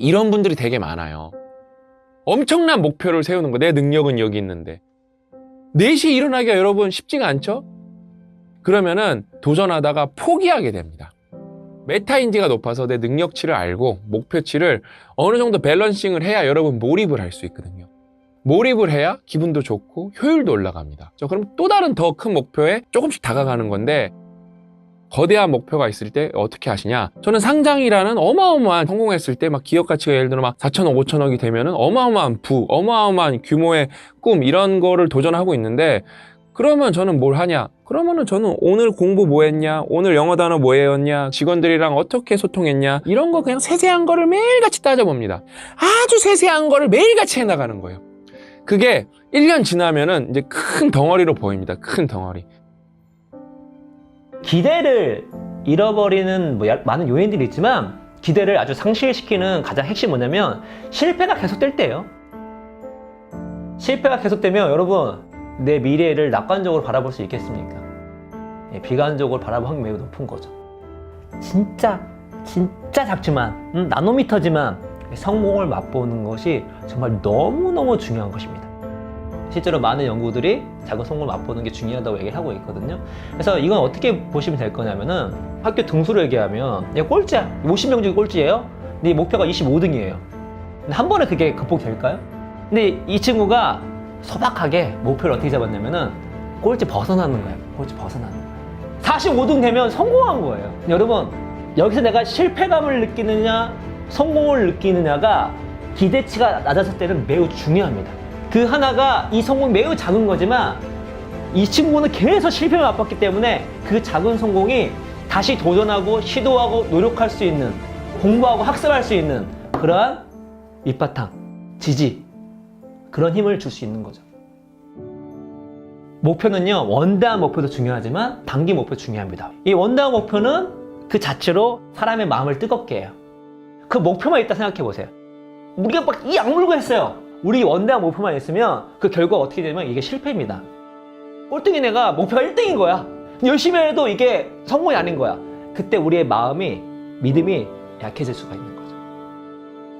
이런 분들이 되게 많아요. 엄청난 목표를 세우는 거. 내 능력은 여기 있는데 4시에 일어나기가 여러분 쉽지가 않죠? 그러면은 도전하다가 포기하게 됩니다. 메타인지가 높아서 내 능력치를 알고 목표치를 어느 정도 밸런싱을 해야 여러분 몰입을 할 수 있거든요. 몰입을 해야 기분도 좋고 효율도 올라갑니다. 그럼 또 다른 더 큰 목표에 조금씩 다가가는 건데, 거대한 목표가 있을 때 어떻게 하시냐? 저는 상장이라는 어마어마한, 성공했을 때 막 기업 가치가 예를 들어 막 4천억, 5천억이 되면은 어마어마한 어마어마한 규모의 꿈, 이런 거를 도전하고 있는데, 그러면 저는 뭘 하냐? 그러면은 저는 오늘 공부 뭐 했냐? 오늘 영어 단어 뭐 외웠냐? 직원들이랑 어떻게 소통했냐? 이런 거 그냥 세세한 거를 매일같이 따져봅니다. 아주 세세한 거를 매일같이 해나가는 거예요. 그게 1년 지나면은 이제 큰 덩어리로 보입니다. 큰 덩어리. 기대를 잃어버리는 많은 요인들이 있지만, 기대를 아주 상실시키는 가장 핵심이 뭐냐면 실패가 계속될 때예요. 실패가 계속되면 여러분, 내 미래를 낙관적으로 바라볼 수 있겠습니까? 비관적으로 바라볼 확률이 매우 높은 거죠. 진짜 작지만 나노미터지만 성공을 맛보는 것이 정말 너무너무 중요한 것입니다. 실제로 많은 연구들이 작은 성공을 맛보는 게 중요하다고 얘기를 하고 있거든요. 그래서 이건 어떻게 보시면 될 거냐면은, 학교 등수로 얘기하면 얘 꼴찌야, 50명 중에 꼴찌예요. 근데 목표가 25등이에요. 근데 한 번에 그게 극복될까요? 근데 이 친구가 소박하게 목표를 어떻게 잡았냐면은 꼴찌 벗어나는 거예요. 꼴찌 벗어나는 거예요. 45등 되면 성공한 거예요. 여러분, 여기서 내가 실패감을 느끼느냐 성공을 느끼느냐가 기대치가 낮았을 때는 매우 중요합니다. 그 하나가, 이 성공이 매우 작은 거지만 이 친구는 계속 실패를 맛봤기 때문에 그 작은 성공이 다시 도전하고 시도하고 노력할 수 있는, 공부하고 학습할 수 있는 그러한 밑바탕, 지지, 그런 힘을 줄 수 있는 거죠. 목표는요, 원대한 목표도 중요하지만 단기 목표도 중요합니다. 이 원대한 목표는 그 자체로 사람의 마음을 뜨겁게 해요. 그 목표만 있다 생각해 보세요. 우리가 막 이 악물고 했어요. 우리 원대한 목표만 있으면 그 결과가 어떻게 되면 이게 실패입니다. 꼴등인 애가 목표가 1등인 거야. 열심히 해도 이게 성공이 아닌 거야. 그때 우리의 마음이, 믿음이 약해질 수가 있는 거죠.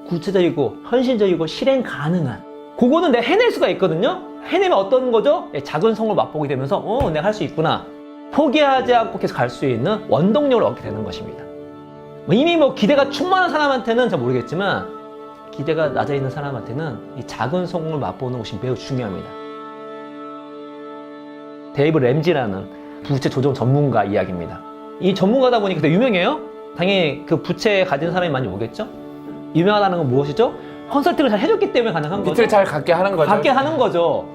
구체적이고 현실적이고 실행 가능한, 그거는 내가 해낼 수가 있거든요. 해내면 어떤 거죠? 작은 성공을 맛보게 되면서 내가 할 수 있구나, 포기하지 않고 계속 갈 수 있는 원동력을 얻게 되는 것입니다. 이미 기대가 충만한 사람한테는 잘 모르겠지만, 기대가 낮아 있는 사람한테는 이 작은 성공을 맛보는 것이 매우 중요합니다. 데이브 램지라는 부채 조정 전문가 이야기입니다. 이 전문가다 보니까 되게 유명해요. 당연히 그 부채 가진 사람이 많이 오겠죠. 유명하다는 건 무엇이죠? 컨설팅을 잘 해줬기 때문에 가능한 거죠. 빚을 잘 갚게 하는 거죠. 갚게 하는 거죠.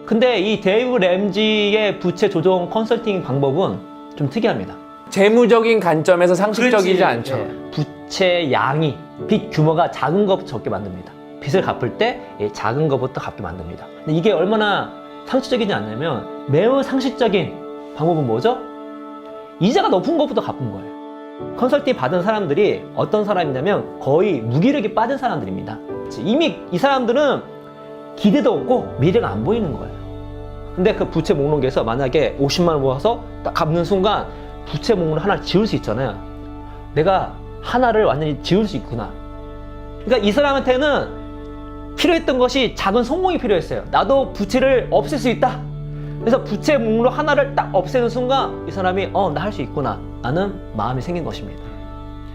근데 이 데이브 램지의 부채 조정 컨설팅 방법은 좀 특이합니다. 재무적인 관점에서 상식적이지 않죠. 부채 양이, 빚 규모가 작은 것부터 적게 만듭니다. 빚을 갚을 때 작은 것부터 갚게 만듭니다. 근데 이게 얼마나 상식적이지 않냐면, 매우 상식적인 방법은 뭐죠? 이자가 높은 것부터 갚은 거예요. 컨설팅 받은 사람들이 어떤 사람이냐면 거의 무기력에 빠진 사람들입니다. 이미 이 사람들은 기대도 없고 미래가 안 보이는 거예요. 근데 그 부채 목록에서 만약에 50만 원 모아서 딱 갚는 순간 부채 목록을 하나 지울 수 있잖아요. 내가 하나를 완전히 지울 수 있구나. 그러니까 이 사람한테는 필요했던 것이 작은 성공이 필요했어요. 나도 부채를 없앨 수 있다. 그래서 부채 목록 하나를 딱 없애는 순간 이 사람이 나 할 수 있구나 라는 마음이 생긴 것입니다.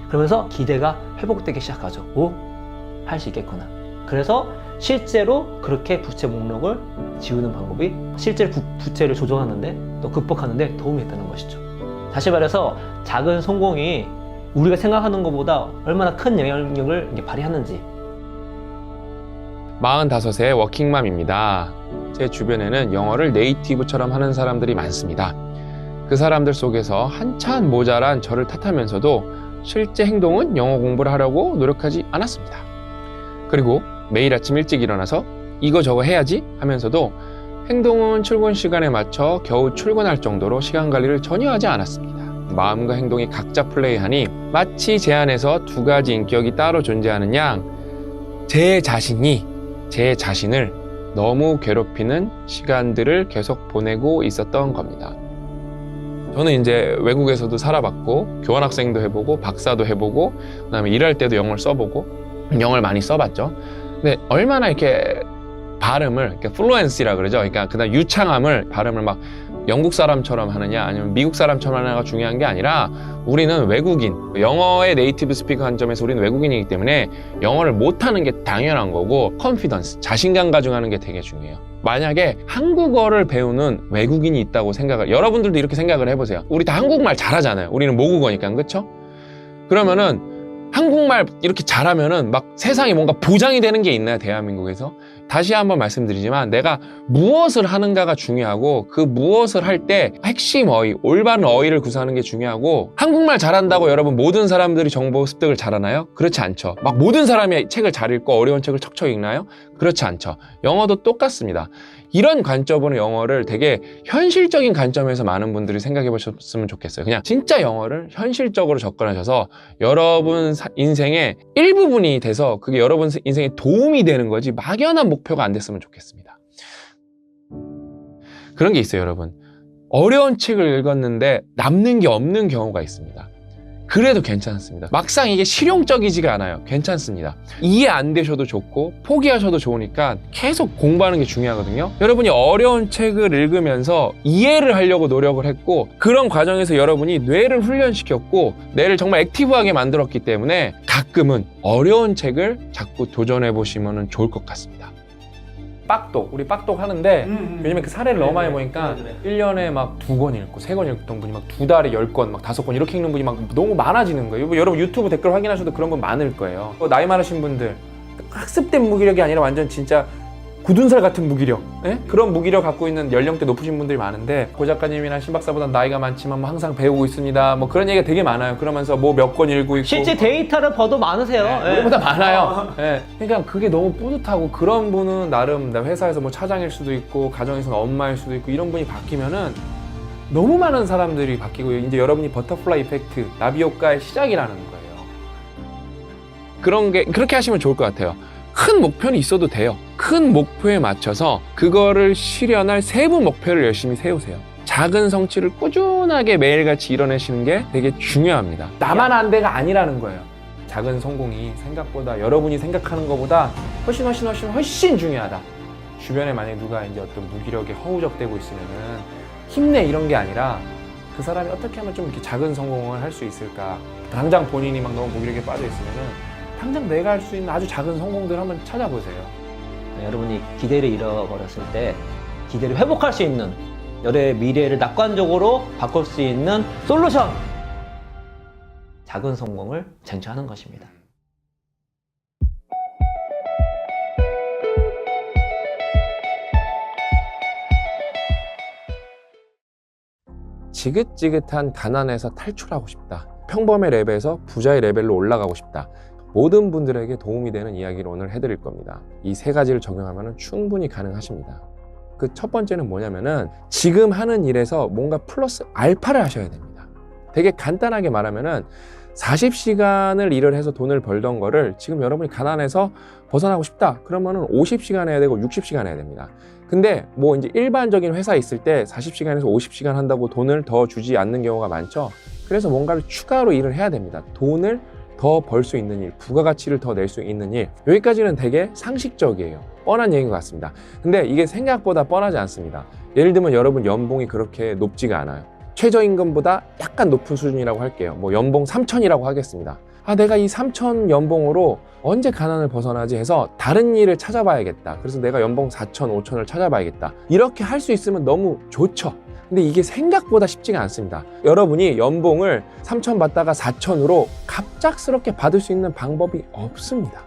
그러면서 기대가 회복되기 시작하죠. 할 수 있겠구나. 그래서 실제로 그렇게 부채 목록을 지우는 방법이 실제로 부채를 조정하는데, 또 극복하는데 도움이 됐다는 것이죠. 다시 말해서 작은 성공이 우리가 생각하는 것보다 얼마나 큰 영향력을 발휘하는지. 45세 워킹맘입니다. 제 주변에는 영어를 네이티브처럼 하는 사람들이 많습니다. 그 사람들 속에서 한참 모자란 저를 탓하면서도 실제 행동은 영어 공부를 하려고 노력하지 않았습니다. 그리고 매일 아침 일찍 일어나서 이거 저거 해야지 하면서도 행동은 출근 시간에 맞춰 겨우 출근할 정도로 시간 관리를 전혀 하지 않았습니다. 마음과 행동이 각자 플레이하니 마치 제 안에서 두 가지 인격이 따로 존재하는 양, 제 자신이 제 자신을 너무 괴롭히는 시간들을 계속 보내고 있었던 겁니다. 저는 이제 외국에서도 살아봤고, 교환학생도 해보고, 박사도 해보고, 그다음에 일할 때도 영어를 써보고, 영어를 많이 써봤죠. 근데 얼마나 이렇게 발음을 이렇게 플루엔시라 그러죠. 그러니까 그다음 유창함을 발음을 막 영국 사람처럼 하느냐 아니면 미국 사람처럼 하느냐가 중요한 게 아니라 우리는 외국인, 영어의 네이티브 스피커 관점에서 우리는 외국인이기 때문에 영어를 못하는 게 당연한 거고 컨피던스, 자신감 가중하는 게 되게 중요해요. 만약에 한국어를 배우는 외국인이 있다고 여러분들도 이렇게 생각을 해보세요. 우리 다 한국말 잘하잖아요. 우리는 모국어니까, 그렇죠? 그러면은 한국말 이렇게 잘하면은 막 세상에 뭔가 보장이 되는 게 있나요, 대한민국에서? 다시 한번 말씀드리지만 내가 무엇을 하는가가 중요하고 그 무엇을 할 때 핵심 어휘, 올바른 어휘를 구사하는 게 중요하고 한국말 잘한다고 여러분 모든 사람들이 정보 습득을 잘하나요? 그렇지 않죠. 막 모든 사람이 책을 잘 읽고 어려운 책을 척척 읽나요? 그렇지 않죠. 영어도 똑같습니다. 이런 관점으로 영어를 되게 현실적인 관점에서 많은 분들이 생각해 보셨으면 좋겠어요. 그냥 진짜 영어를 현실적으로 접근하셔서 여러분 인생의 일부분이 돼서 그게 여러분 인생에 도움이 되는 거지 막연한 목표가 안 됐으면 좋겠습니다. 그런 게 있어요, 여러분. 어려운 책을 읽었는데 남는 게 없는 경우가 있습니다. 그래도 괜찮습니다. 막상 이게 실용적이지가 않아요. 괜찮습니다. 이해 안 되셔도 좋고 포기하셔도 좋으니까 계속 공부하는 게 중요하거든요. 여러분이 어려운 책을 읽으면서 이해를 하려고 노력을 했고 그런 과정에서 여러분이 뇌를 훈련시켰고 뇌를 정말 액티브하게 만들었기 때문에 가끔은 어려운 책을 자꾸 도전해 보시면 좋을 것 같습니다. 빡독, 우리 빡독 하는데 요즘에 그 사례를 너무 많이 보니까 1년에 막 2권 읽고 3권 읽던 분이 막 2달에 10권, 막 5권 이렇게 읽는 분이 막 너무 많아지는 거예요. 여러분 유튜브 댓글 확인하셔도 그런 분 많을 거예요. 나이 많으신 분들, 학습된 무기력이 아니라 완전 진짜 굳은 살 같은 무기력, 예? 그런 무기력 갖고 있는 연령대 높으신 분들이 많은데 고 작가님이나 신 박사보다 나이가 많지만 뭐 항상 배우고 있습니다. 뭐 그런 얘기가 되게 많아요. 그러면서 뭐 몇 권 읽고 있고 실제 데이터를 봐도 많으세요. 네, 우리보다 많아요. 예. 그러니까 그게 너무 뿌듯하고 그런 분은 나름 회사에서 뭐 차장일 수도 있고 가정에서는 엄마일 수도 있고 이런 분이 바뀌면은 너무 많은 사람들이 바뀌고 이제 여러분이 버터플라이 이펙트, 나비 효과의 시작이라는 거예요. 그렇게 하시면 좋을 것 같아요. 큰 목표는 있어도 돼요. 큰 목표에 맞춰서 그거를 실현할 세부 목표를 열심히 세우세요. 작은 성취를 꾸준하게 매일같이 이뤄내시는 게 되게 중요합니다. 나만 안 돼가 아니라는 거예요. 작은 성공이 생각보다 여러분이 생각하는 것보다 훨씬 중요하다. 주변에 만약에 누가 이제 어떤 무기력에 허우적대고 있으면은 힘내 이런 게 아니라 그 사람이 어떻게 하면 좀 이렇게 작은 성공을 할 수 있을까. 당장 본인이 막 너무 무기력에 빠져 있으면은 당장 내가 할 수 있는 아주 작은 성공들을 한번 찾아보세요. 여러분이 기대를 잃어버렸을 때 기대를 회복할 수 있는 여러의 미래를 낙관적으로 바꿀 수 있는 솔루션! 작은 성공을 쟁취하는 것입니다. 지긋지긋한 가난에서 탈출하고 싶다. 평범의 레벨에서 부자의 레벨로 올라가고 싶다. 모든 분들에게 도움이 되는 이야기를 오늘 해드릴 겁니다. 이 3가지를 적용하면 충분히 가능하십니다. 그 첫 번째는 뭐냐면은 지금 하는 일에서 뭔가 플러스 알파를 하셔야 됩니다. 되게 간단하게 말하면은 40시간을 일을 해서 돈을 벌던 거를 지금 여러분이 가난해서 벗어나고 싶다. 그러면은 50시간 해야 되고 60시간 해야 됩니다. 근데 뭐 이제 일반적인 회사에 있을 때 40시간에서 50시간 한다고 돈을 더 주지 않는 경우가 많죠. 그래서 뭔가를 추가로 일을 해야 됩니다. 돈을 더 벌 수 있는 일, 부가가치를 더 낼 수 있는 일. 여기까지는 되게 상식적이에요. 뻔한 얘기인 것 같습니다. 근데 이게 생각보다 뻔하지 않습니다. 예를 들면 여러분 연봉이 그렇게 높지가 않아요. 최저임금보다 약간 높은 수준이라고 할게요. 뭐 연봉 3천이라고 하겠습니다. 내가 이 3천 연봉으로 언제 가난을 벗어나지 해서 다른 일을 찾아봐야겠다. 그래서 내가 연봉 4천, 5천을 찾아봐야겠다. 이렇게 할 수 있으면 너무 좋죠. 근데 이게 생각보다 쉽지가 않습니다. 여러분이 연봉을 3천 받다가 4천으로 갑작스럽게 받을 수 있는 방법이 없습니다.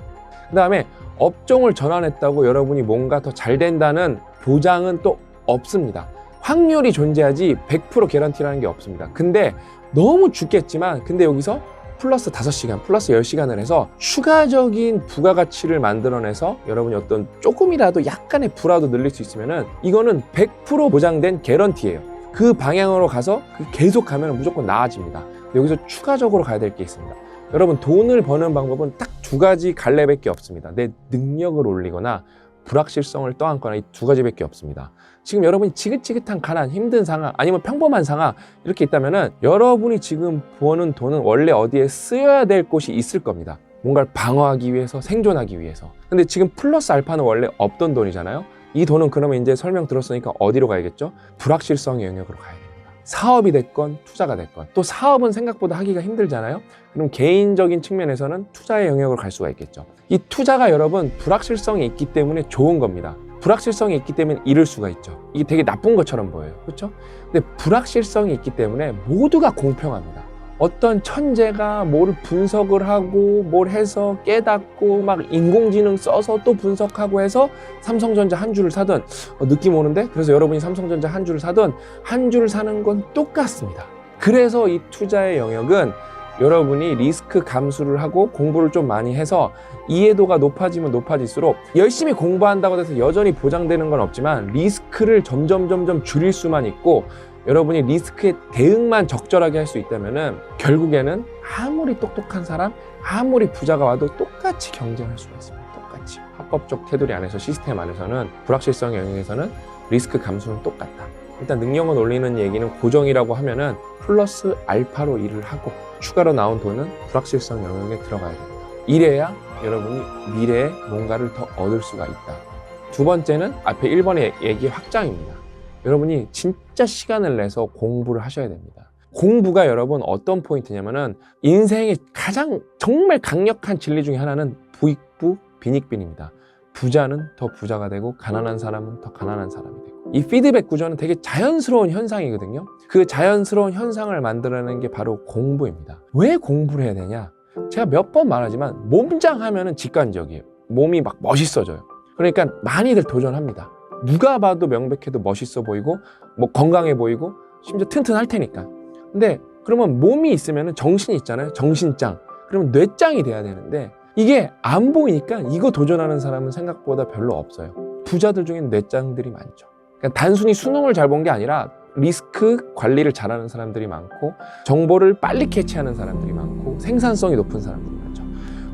그 다음에 업종을 전환했다고 여러분이 뭔가 더 잘 된다는 보장은 또 없습니다. 확률이 존재하지 100% 개런티라는 게 없습니다. 근데 너무 죽겠지만 근데 여기서 플러스 5시간, 플러스 10시간을 해서 추가적인 부가가치를 만들어내서 여러분이 어떤 조금이라도 약간의 부라도 늘릴 수 있으면은 이거는 100% 보장된 개런티예요. 그 방향으로 가서 계속 가면 무조건 나아집니다. 여기서 추가적으로 가야 될 게 있습니다. 여러분 돈을 버는 방법은 딱 2가지 갈래밖에 없습니다. 내 능력을 올리거나 불확실성을 떠안거나 이 2가지밖에 없습니다. 지금 여러분이 지긋지긋한 가난, 힘든 상황 아니면 평범한 상황 이렇게 있다면은 여러분이 지금 버는 돈은 원래 어디에 쓰여야 될 곳이 있을 겁니다. 뭔가를 방어하기 위해서, 생존하기 위해서. 근데 지금 플러스 알파는 원래 없던 돈이잖아요. 이 돈은 그러면 이제 설명 들었으니까 어디로 가야겠죠? 불확실성의 영역으로 가야 됩니다. 사업이 됐건 투자가 됐건. 또 사업은 생각보다 하기가 힘들잖아요. 그럼 개인적인 측면에서는 투자의 영역으로 갈 수가 있겠죠. 이 투자가 여러분 불확실성이 있기 때문에 좋은 겁니다. 불확실성이 있기 때문에 잃을 수가 있죠. 이게 되게 나쁜 것처럼 보여요. 그렇죠? 근데 불확실성이 있기 때문에 모두가 공평합니다. 어떤 천재가 뭘 분석을 하고 뭘 해서 깨닫고 막 인공지능 써서 또 분석하고 해서 삼성전자 한 주를 사든 느낌 오는데? 그래서 여러분이 삼성전자 한 주를 사든 한 주를 사는 건 똑같습니다. 그래서 이 투자의 영역은 여러분이 리스크 감수를 하고 공부를 좀 많이 해서 이해도가 높아지면 높아질수록 열심히 공부한다고 해서 여전히 보장되는 건 없지만 리스크를 점점 줄일 수만 있고 여러분이 리스크에 대응만 적절하게 할 수 있다면은 결국에는 아무리 똑똑한 사람, 아무리 부자가 와도 똑같이 경쟁할 수가 있습니다. 똑같이. 합법적 테두리 안에서 시스템 안에서는 불확실성의 영역에서는 리스크 감수는 똑같다. 일단 능력을 올리는 얘기는 고정이라고 하면은 플러스 알파로 일을 하고 추가로 나온 돈은 불확실성 영역에 들어가야 됩니다. 이래야 여러분이 미래에 뭔가를 더 얻을 수가 있다. 두 번째는 앞에 1번의 얘기 확장입니다. 여러분이 진짜 시간을 내서 공부를 하셔야 됩니다. 공부가 여러분 어떤 포인트냐면은 인생의 가장 정말 강력한 진리 중에 하나는 부익부 빈익빈입니다. 부자는 더 부자가 되고 가난한 사람은 더 가난한 사람이 되고 이 피드백 구조는 되게 자연스러운 현상이거든요. 그 자연스러운 현상을 만들어내는 게 바로 공부입니다. 왜 공부를 해야 되냐? 제가 몇 번 말하지만 몸짱 하면은 직관적이에요. 몸이 막 멋있어져요. 그러니까 많이들 도전합니다. 누가 봐도 명백해도 멋있어 보이고 뭐 건강해 보이고 심지어 튼튼할 테니까. 근데 그러면 몸이 있으면 정신이 있잖아요. 정신짱. 그러면 뇌짱이 돼야 되는데 이게 안 보이니까 이거 도전하는 사람은 생각보다 별로 없어요. 부자들 중엔 뇌짱들이 많죠. 그러니까 단순히 수능을 잘 본 게 아니라 리스크 관리를 잘하는 사람들이 많고 정보를 빨리 캐치하는 사람들이 많고 생산성이 높은 사람들이 많죠.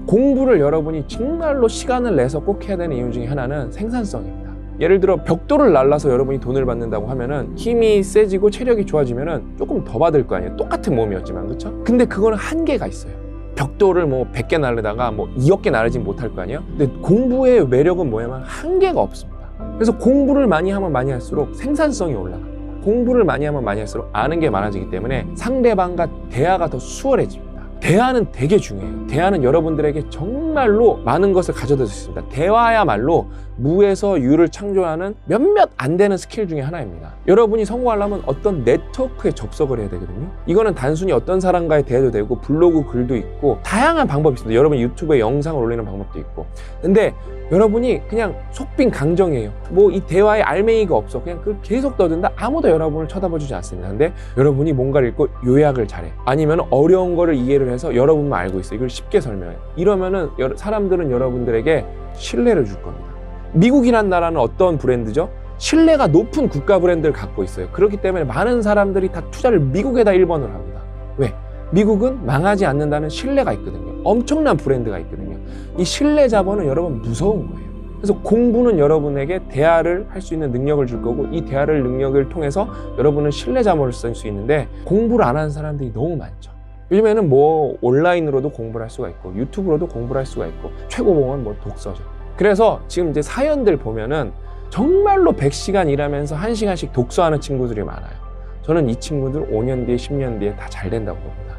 공부를 여러분이 정말로 시간을 내서 꼭 해야 되는 이유 중에 하나는 생산성입니다. 예를 들어 벽돌을 날라서 여러분이 돈을 받는다고 하면은 힘이 세지고 체력이 좋아지면은 조금 더 받을 거 아니에요. 똑같은 몸이었지만, 그렇죠? 근데 그거는 한계가 있어요. 벽돌을 뭐 100개 날리다가 뭐 2억 개 나르진 못할 거 아니에요? 근데 공부의 매력은 뭐냐면 한계가 없습니다. 그래서 공부를 많이 하면 많이 할수록 생산성이 올라갑니다. 공부를 많이 하면 많이 할수록 아는 게 많아지기 때문에 상대방과 대화가 더 수월해집니다. 대화는 되게 중요해요. 대화는 여러분들에게 정말로 많은 것을 가져다 줄 수 있습니다. 대화야말로 무에서 유를 창조하는 몇몇 안 되는 스킬 중에 하나입니다. 여러분이 성공하려면 어떤 네트워크에 접속을 해야 되거든요. 이거는 단순히 어떤 사람과의 대화도 되고 블로그 글도 있고 다양한 방법이 있습니다. 여러분 유튜브에 영상을 올리는 방법도 있고. 근데 여러분이 그냥 속빈 강정이에요. 뭐 이 대화에 알맹이가 없어. 그냥 그걸 계속 떠든다. 아무도 여러분을 쳐다봐주지 않습니다. 근데 여러분이 뭔가를 읽고 요약을 잘해. 아니면 어려운 거를 이해를 해서 여러분만 알고 있어. 이걸 쉽게 설명해. 이러면은 사람들은 여러분들에게 신뢰를 줄 겁니다. 미국이란 나라는 어떤 브랜드죠? 신뢰가 높은 국가 브랜드를 갖고 있어요. 그렇기 때문에 많은 사람들이 다 투자를 미국에다 1번을 합니다. 왜? 미국은 망하지 않는다는 신뢰가 있거든요. 엄청난 브랜드가 있거든요. 이 신뢰 자본은 여러분 무서운 거예요. 그래서 공부는 여러분에게 대화를 할 수 있는 능력을 줄 거고 이 대화를 능력을 통해서 여러분은 신뢰 자본을 쓸 수 있는데 공부를 안 하는 사람들이 너무 많죠. 요즘에는 뭐 온라인으로도 공부를 할 수가 있고 유튜브로도 공부를 할 수가 있고 최고봉은 뭐 독서죠. 그래서 지금 이제 사연들 보면은 정말로 100시간 일하면서 1시간씩 독서하는 친구들이 많아요. 저는 이 친구들 5년 뒤에 10년 뒤에 다 잘 된다고 봅니다.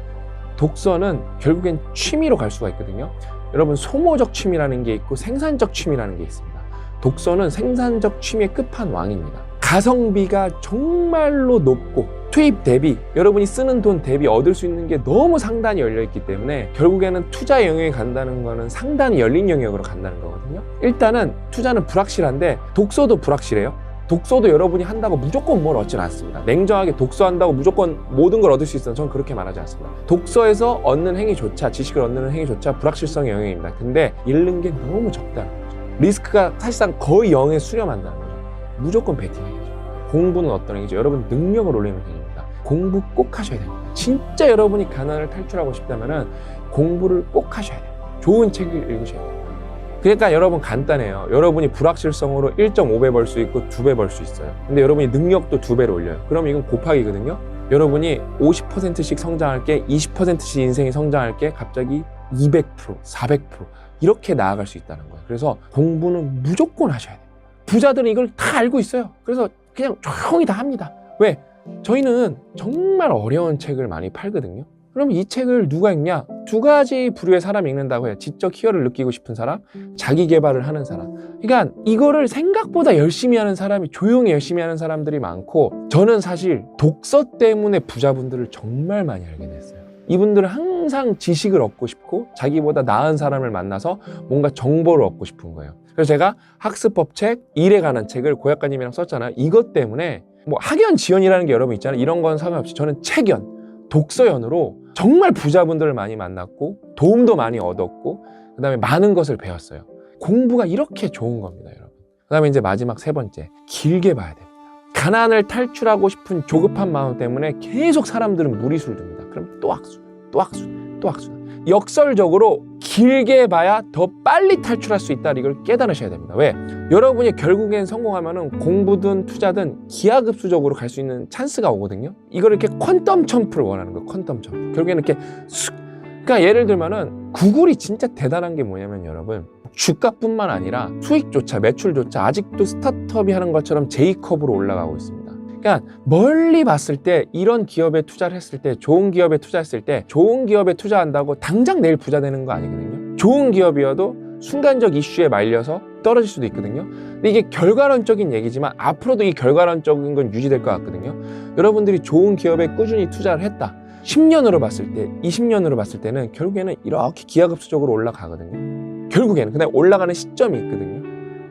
독서는 결국엔 취미로 갈 수가 있거든요. 여러분 소모적 취미라는 게 있고 생산적 취미라는 게 있습니다. 독서는 생산적 취미의 끝판왕입니다. 가성비가 정말로 높고 투입 대비 여러분이 쓰는 돈 대비 얻을 수 있는 게 너무 상단이 열려있기 때문에 결국에는 투자 영역에 간다는 거는 상단이 열린 영역으로 간다는 거거든요. 일단은 투자는 불확실한데 독서도 불확실해요. 독서도 여러분이 한다고 무조건 뭘 얻지는 않습니다. 냉정하게 독서한다고 무조건 모든 걸 얻을 수 있어요. 저는 그렇게 말하지 않습니다. 독서에서 얻는 행위조차, 지식을 얻는 행위조차 불확실성의 영역입니다. 근데 잃는 게 너무 적다는 거죠. 리스크가 사실상 거의 0에 수렴한다는 거죠. 무조건 베팅해야죠. 공부는 어떤 행위죠? 여러분 능력을 올리는 행위입니다. 공부 꼭 하셔야 됩니다. 진짜 여러분이 가난을 탈출하고 싶다면 공부를 꼭 하셔야 돼요. 좋은 책을 읽으셔야 돼요. 그러니까 여러분 간단해요. 여러분이 불확실성으로 1.5배 벌 수 있고 2배 벌 수 있어요. 근데 여러분이 능력도 2배로 올려요. 그럼 이건 곱하기거든요. 여러분이 50%씩 성장할 게 20%씩 인생이 성장할 게 갑자기 200%, 400% 이렇게 나아갈 수 있다는 거예요. 그래서 공부는 무조건 하셔야 돼요. 부자들은 이걸 다 알고 있어요. 그래서 그냥 조용히 다 합니다. 왜? 저희는 정말 어려운 책을 많이 팔거든요. 그럼 이 책을 누가 읽냐? 두 가지 부류의 사람이 읽는다고 해요. 지적 희열을 느끼고 싶은 사람, 자기 개발을 하는 사람. 그러니까 이거를 생각보다 열심히 하는 사람이, 조용히 열심히 하는 사람들이 많고, 저는 사실 독서 때문에 부자분들을 정말 많이 알게 됐어요. 이분들은 항상 지식을 얻고 싶고 자기보다 나은 사람을 만나서 뭔가 정보를 얻고 싶은 거예요. 그래서 제가 학습법 책, 일에 관한 책을 고약가님이랑 썼잖아요. 이것 때문에 뭐 학연, 지연이라는 게 여러분 있잖아요. 이런 건 상관없이 저는 책연, 독서연으로 정말 부자분들을 많이 만났고 도움도 많이 얻었고 그다음에 많은 것을 배웠어요. 공부가 이렇게 좋은 겁니다, 여러분. 그다음에 이제 마지막 세 번째, 길게 봐야 됩니다. 가난을 탈출하고 싶은 조급한 마음 때문에 계속 사람들은 무리수를 둡니다. 그럼 또 학술, 또 학술, 또 학술. 역설적으로 길게 봐야 더 빨리 탈출할 수 있다. 이걸 깨달으셔야 됩니다. 왜? 여러분이 결국엔 성공하면은 공부든 투자든 기하급수적으로 갈 수 있는 찬스가 오거든요. 이걸 이렇게 퀀텀 점프를 원하는 거예요. 퀀텀 점프. 결국에는 이렇게 쑥. 그러니까 예를 들면은 구글이 진짜 대단한 게 뭐냐면 여러분, 주가뿐만 아니라 수익조차, 매출조차 아직도 스타트업이 하는 것처럼 J컵으로 올라가고 있습니다. 그러니까 멀리 봤을 때 이런 기업에 투자를 했을 때, 좋은 기업에 투자했을 때, 좋은 기업에 투자한다고 당장 내일 부자 되는 거 아니거든요. 좋은 기업이어도 순간적 이슈에 말려서 떨어질 수도 있거든요. 근데 이게 결과론적인 얘기지만 앞으로도 이 결과론적인 건 유지될 것 같거든요. 여러분들이 좋은 기업에 꾸준히 투자를 했다. 10년으로 봤을 때, 20년으로 봤을 때는 결국에는 이렇게 기하급수적으로 올라가거든요. 결국에는. 근데 올라가는 시점이 있거든요.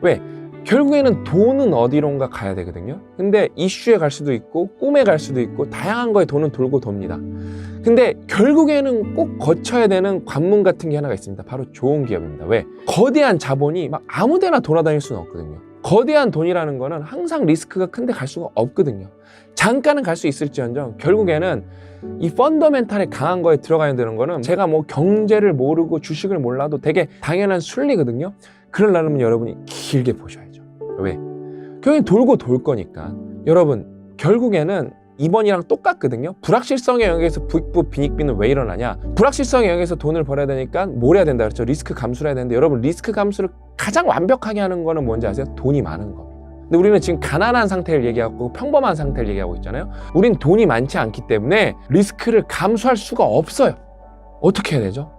왜? 결국에는 돈은 어디론가 가야 되거든요. 근데 이슈에 갈 수도 있고 꿈에 갈 수도 있고 다양한 거에 돈은 돌고 돕니다. 근데 결국에는 꼭 거쳐야 되는 관문 같은 게 하나가 있습니다. 바로 좋은 기업입니다. 왜? 거대한 자본이 막 아무 데나 돌아다닐 수는 없거든요. 거대한 돈이라는 거는 항상 리스크가 큰데 갈 수가 없거든요. 잠깐은 갈 수 있을지언정 결국에는 이 펀더멘탈에 강한 거에 들어가야 되는 거는, 제가 뭐 경제를 모르고 주식을 몰라도 되게 당연한 순리거든요. 그러려면 여러분이 길게 보셔야죠. 왜? 결국엔 돌고 돌 거니까. 여러분, 결국에는 이번이랑 똑같거든요. 불확실성의 영역에서 부익부 빈익빈은 왜 일어나냐? 불확실성의 영역에서 돈을 벌어야 되니까 뭘 해야 된다 그랬죠? 리스크 감수를 해야 되는데, 여러분 리스크 감수를 가장 완벽하게 하는 거는 뭔지 아세요? 돈이 많은 겁니다. 근데 우리는 지금 가난한 상태를 얘기하고 평범한 상태를 얘기하고 있잖아요. 우린 돈이 많지 않기 때문에 리스크를 감수할 수가 없어요. 어떻게 해야 되죠?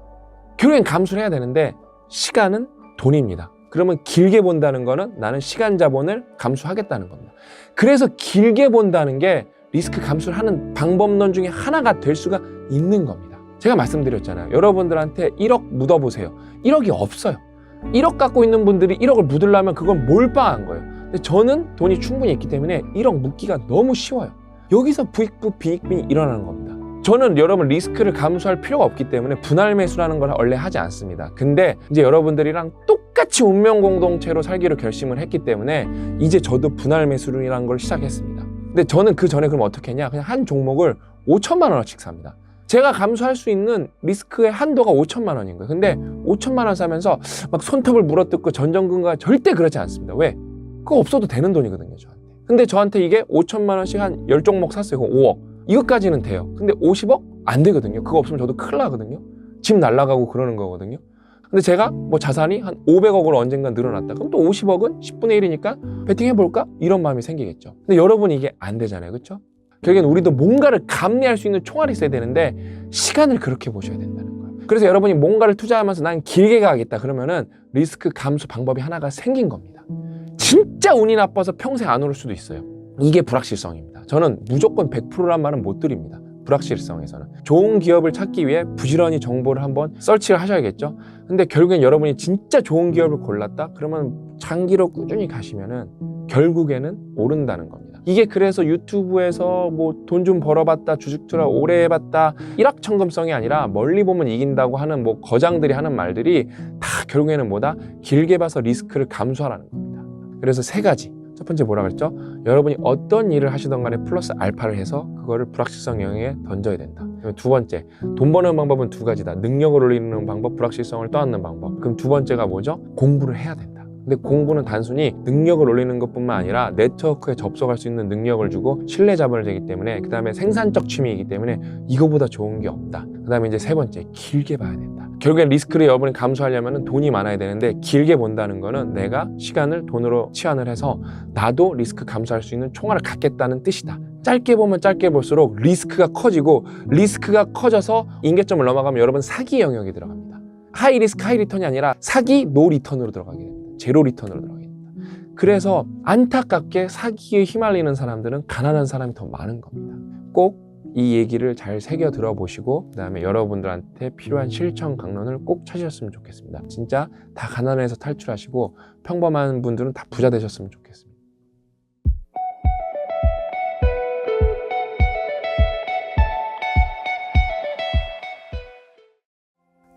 결국엔 감수를 해야 되는데 시간은 돈입니다. 그러면 길게 본다는 거는 나는 시간 자본을 감수하겠다는 겁니다. 그래서 길게 본다는 게 리스크 감수를 하는 방법론 중에 하나가 될 수가 있는 겁니다. 제가 말씀드렸잖아요. 여러분들한테 1억 묻어보세요. 1억이 없어요. 1억 갖고 있는 분들이 1억을 묻으려면 그건 몰빵한 거예요. 근데 저는 돈이 충분히 있기 때문에 1억 묻기가 너무 쉬워요. 여기서 부익부 빈익빈이 일어나는 겁니다. 저는 여러분 리스크를 감수할 필요가 없기 때문에 분할 매수라는 걸 원래 하지 않습니다. 근데 이제 여러분들이랑 똑같이 운명 공동체로 살기로 결심을 했기 때문에 이제 저도 분할 매수라는 걸 시작했습니다. 근데 저는 그 전에 그럼 어떻게 했냐? 그냥 한 종목을 5천만 원어치씩 삽니다. 제가 감수할 수 있는 리스크의 한도가 5천만 원인 거예요. 근데 5천만 원 사면서 막 손톱을 물어뜯고 전전긍긍 절대 그러지 않습니다. 왜? 그거 없어도 되는 돈이거든요, 저한테. 근데 저한테 이게 5천만 원씩 한 10종목 샀어요. 그럼 5억. 이것까지는 돼요. 근데 50억? 안 되거든요. 그거 없으면 저도 큰일 나거든요. 집 날아가고 그러는 거거든요. 근데 제가 뭐 자산이 한 500억으로 언젠가 늘어났다. 그럼 또 50억은 10분의 1이니까 베팅해볼까? 이런 마음이 생기겠죠. 근데 여러분이 이게 안 되잖아요. 그렇죠? 결국엔 우리도 뭔가를 감내할 수 있는 총알이 있어야 되는데 시간을 그렇게 보셔야 된다는 거예요. 그래서 여러분이 뭔가를 투자하면서 난 길게 가겠다 그러면은 리스크 감수 방법이 하나가 생긴 겁니다. 진짜 운이 나빠서 평생 안 오를 수도 있어요. 이게 불확실성입니다. 저는 무조건 100%란 말은 못 드립니다. 불확실성에서는. 좋은 기업을 찾기 위해 부지런히 정보를 한번 서치를 하셔야겠죠. 근데 결국엔 여러분이 진짜 좋은 기업을 골랐다? 그러면 장기로 꾸준히 가시면은 결국에는 오른다는 겁니다. 이게 그래서 유튜브에서 뭐 돈 좀 벌어봤다, 주식 투자 오래 해봤다, 일확천금성이 아니라 멀리 보면 이긴다고 하는 뭐 거장들이 하는 말들이 다 결국에는 뭐다? 길게 봐서 리스크를 감수하라는 겁니다. 그래서 세 가지. 첫 번째 뭐라 그랬죠? 여러분이 어떤 일을 하시던 간에 플러스 알파를 해서 그거를 불확실성 영역에 던져야 된다. 두 번째, 돈 버는 방법은 두 가지다. 능력을 올리는 방법, 불확실성을 떠안는 방법. 그럼 두 번째가 뭐죠? 공부를 해야 된다. 근데 공부는 단순히 능력을 올리는 것뿐만 아니라 네트워크에 접속할 수 있는 능력을 주고 신뢰 자본을 주기 때문에, 그 다음에 생산적 취미이기 때문에 이거보다 좋은 게 없다. 그 다음에 이제 세 번째, 길게 봐야 된다. 결국엔 리스크를 여러분이 감수하려면 돈이 많아야 되는데, 길게 본다는 거는 내가 시간을 돈으로 치환을 해서 나도 리스크 감수할 수 있는 총알을 갖겠다는 뜻이다. 짧게 보면 짧게 볼수록 리스크가 커지고, 리스크가 커져서 임계점을 넘어가면 여러분 사기 영역이 들어갑니다. 하이 리스크 하이 리턴이 아니라 사기 노 리턴으로 들어가게 됩니다. 제로 리턴으로 들어가게 됩니다. 그래서 안타깝게 사기에 휘말리는 사람들은 가난한 사람이 더 많은 겁니다. 꼭 이 얘기를 잘 새겨 들어보시고, 그 다음에 여러분들한테 필요한 실천 강론을 꼭 찾으셨으면 좋겠습니다. 진짜 다 가난해서 탈출하시고 평범한 분들은 다 부자 되셨으면 좋겠습니다.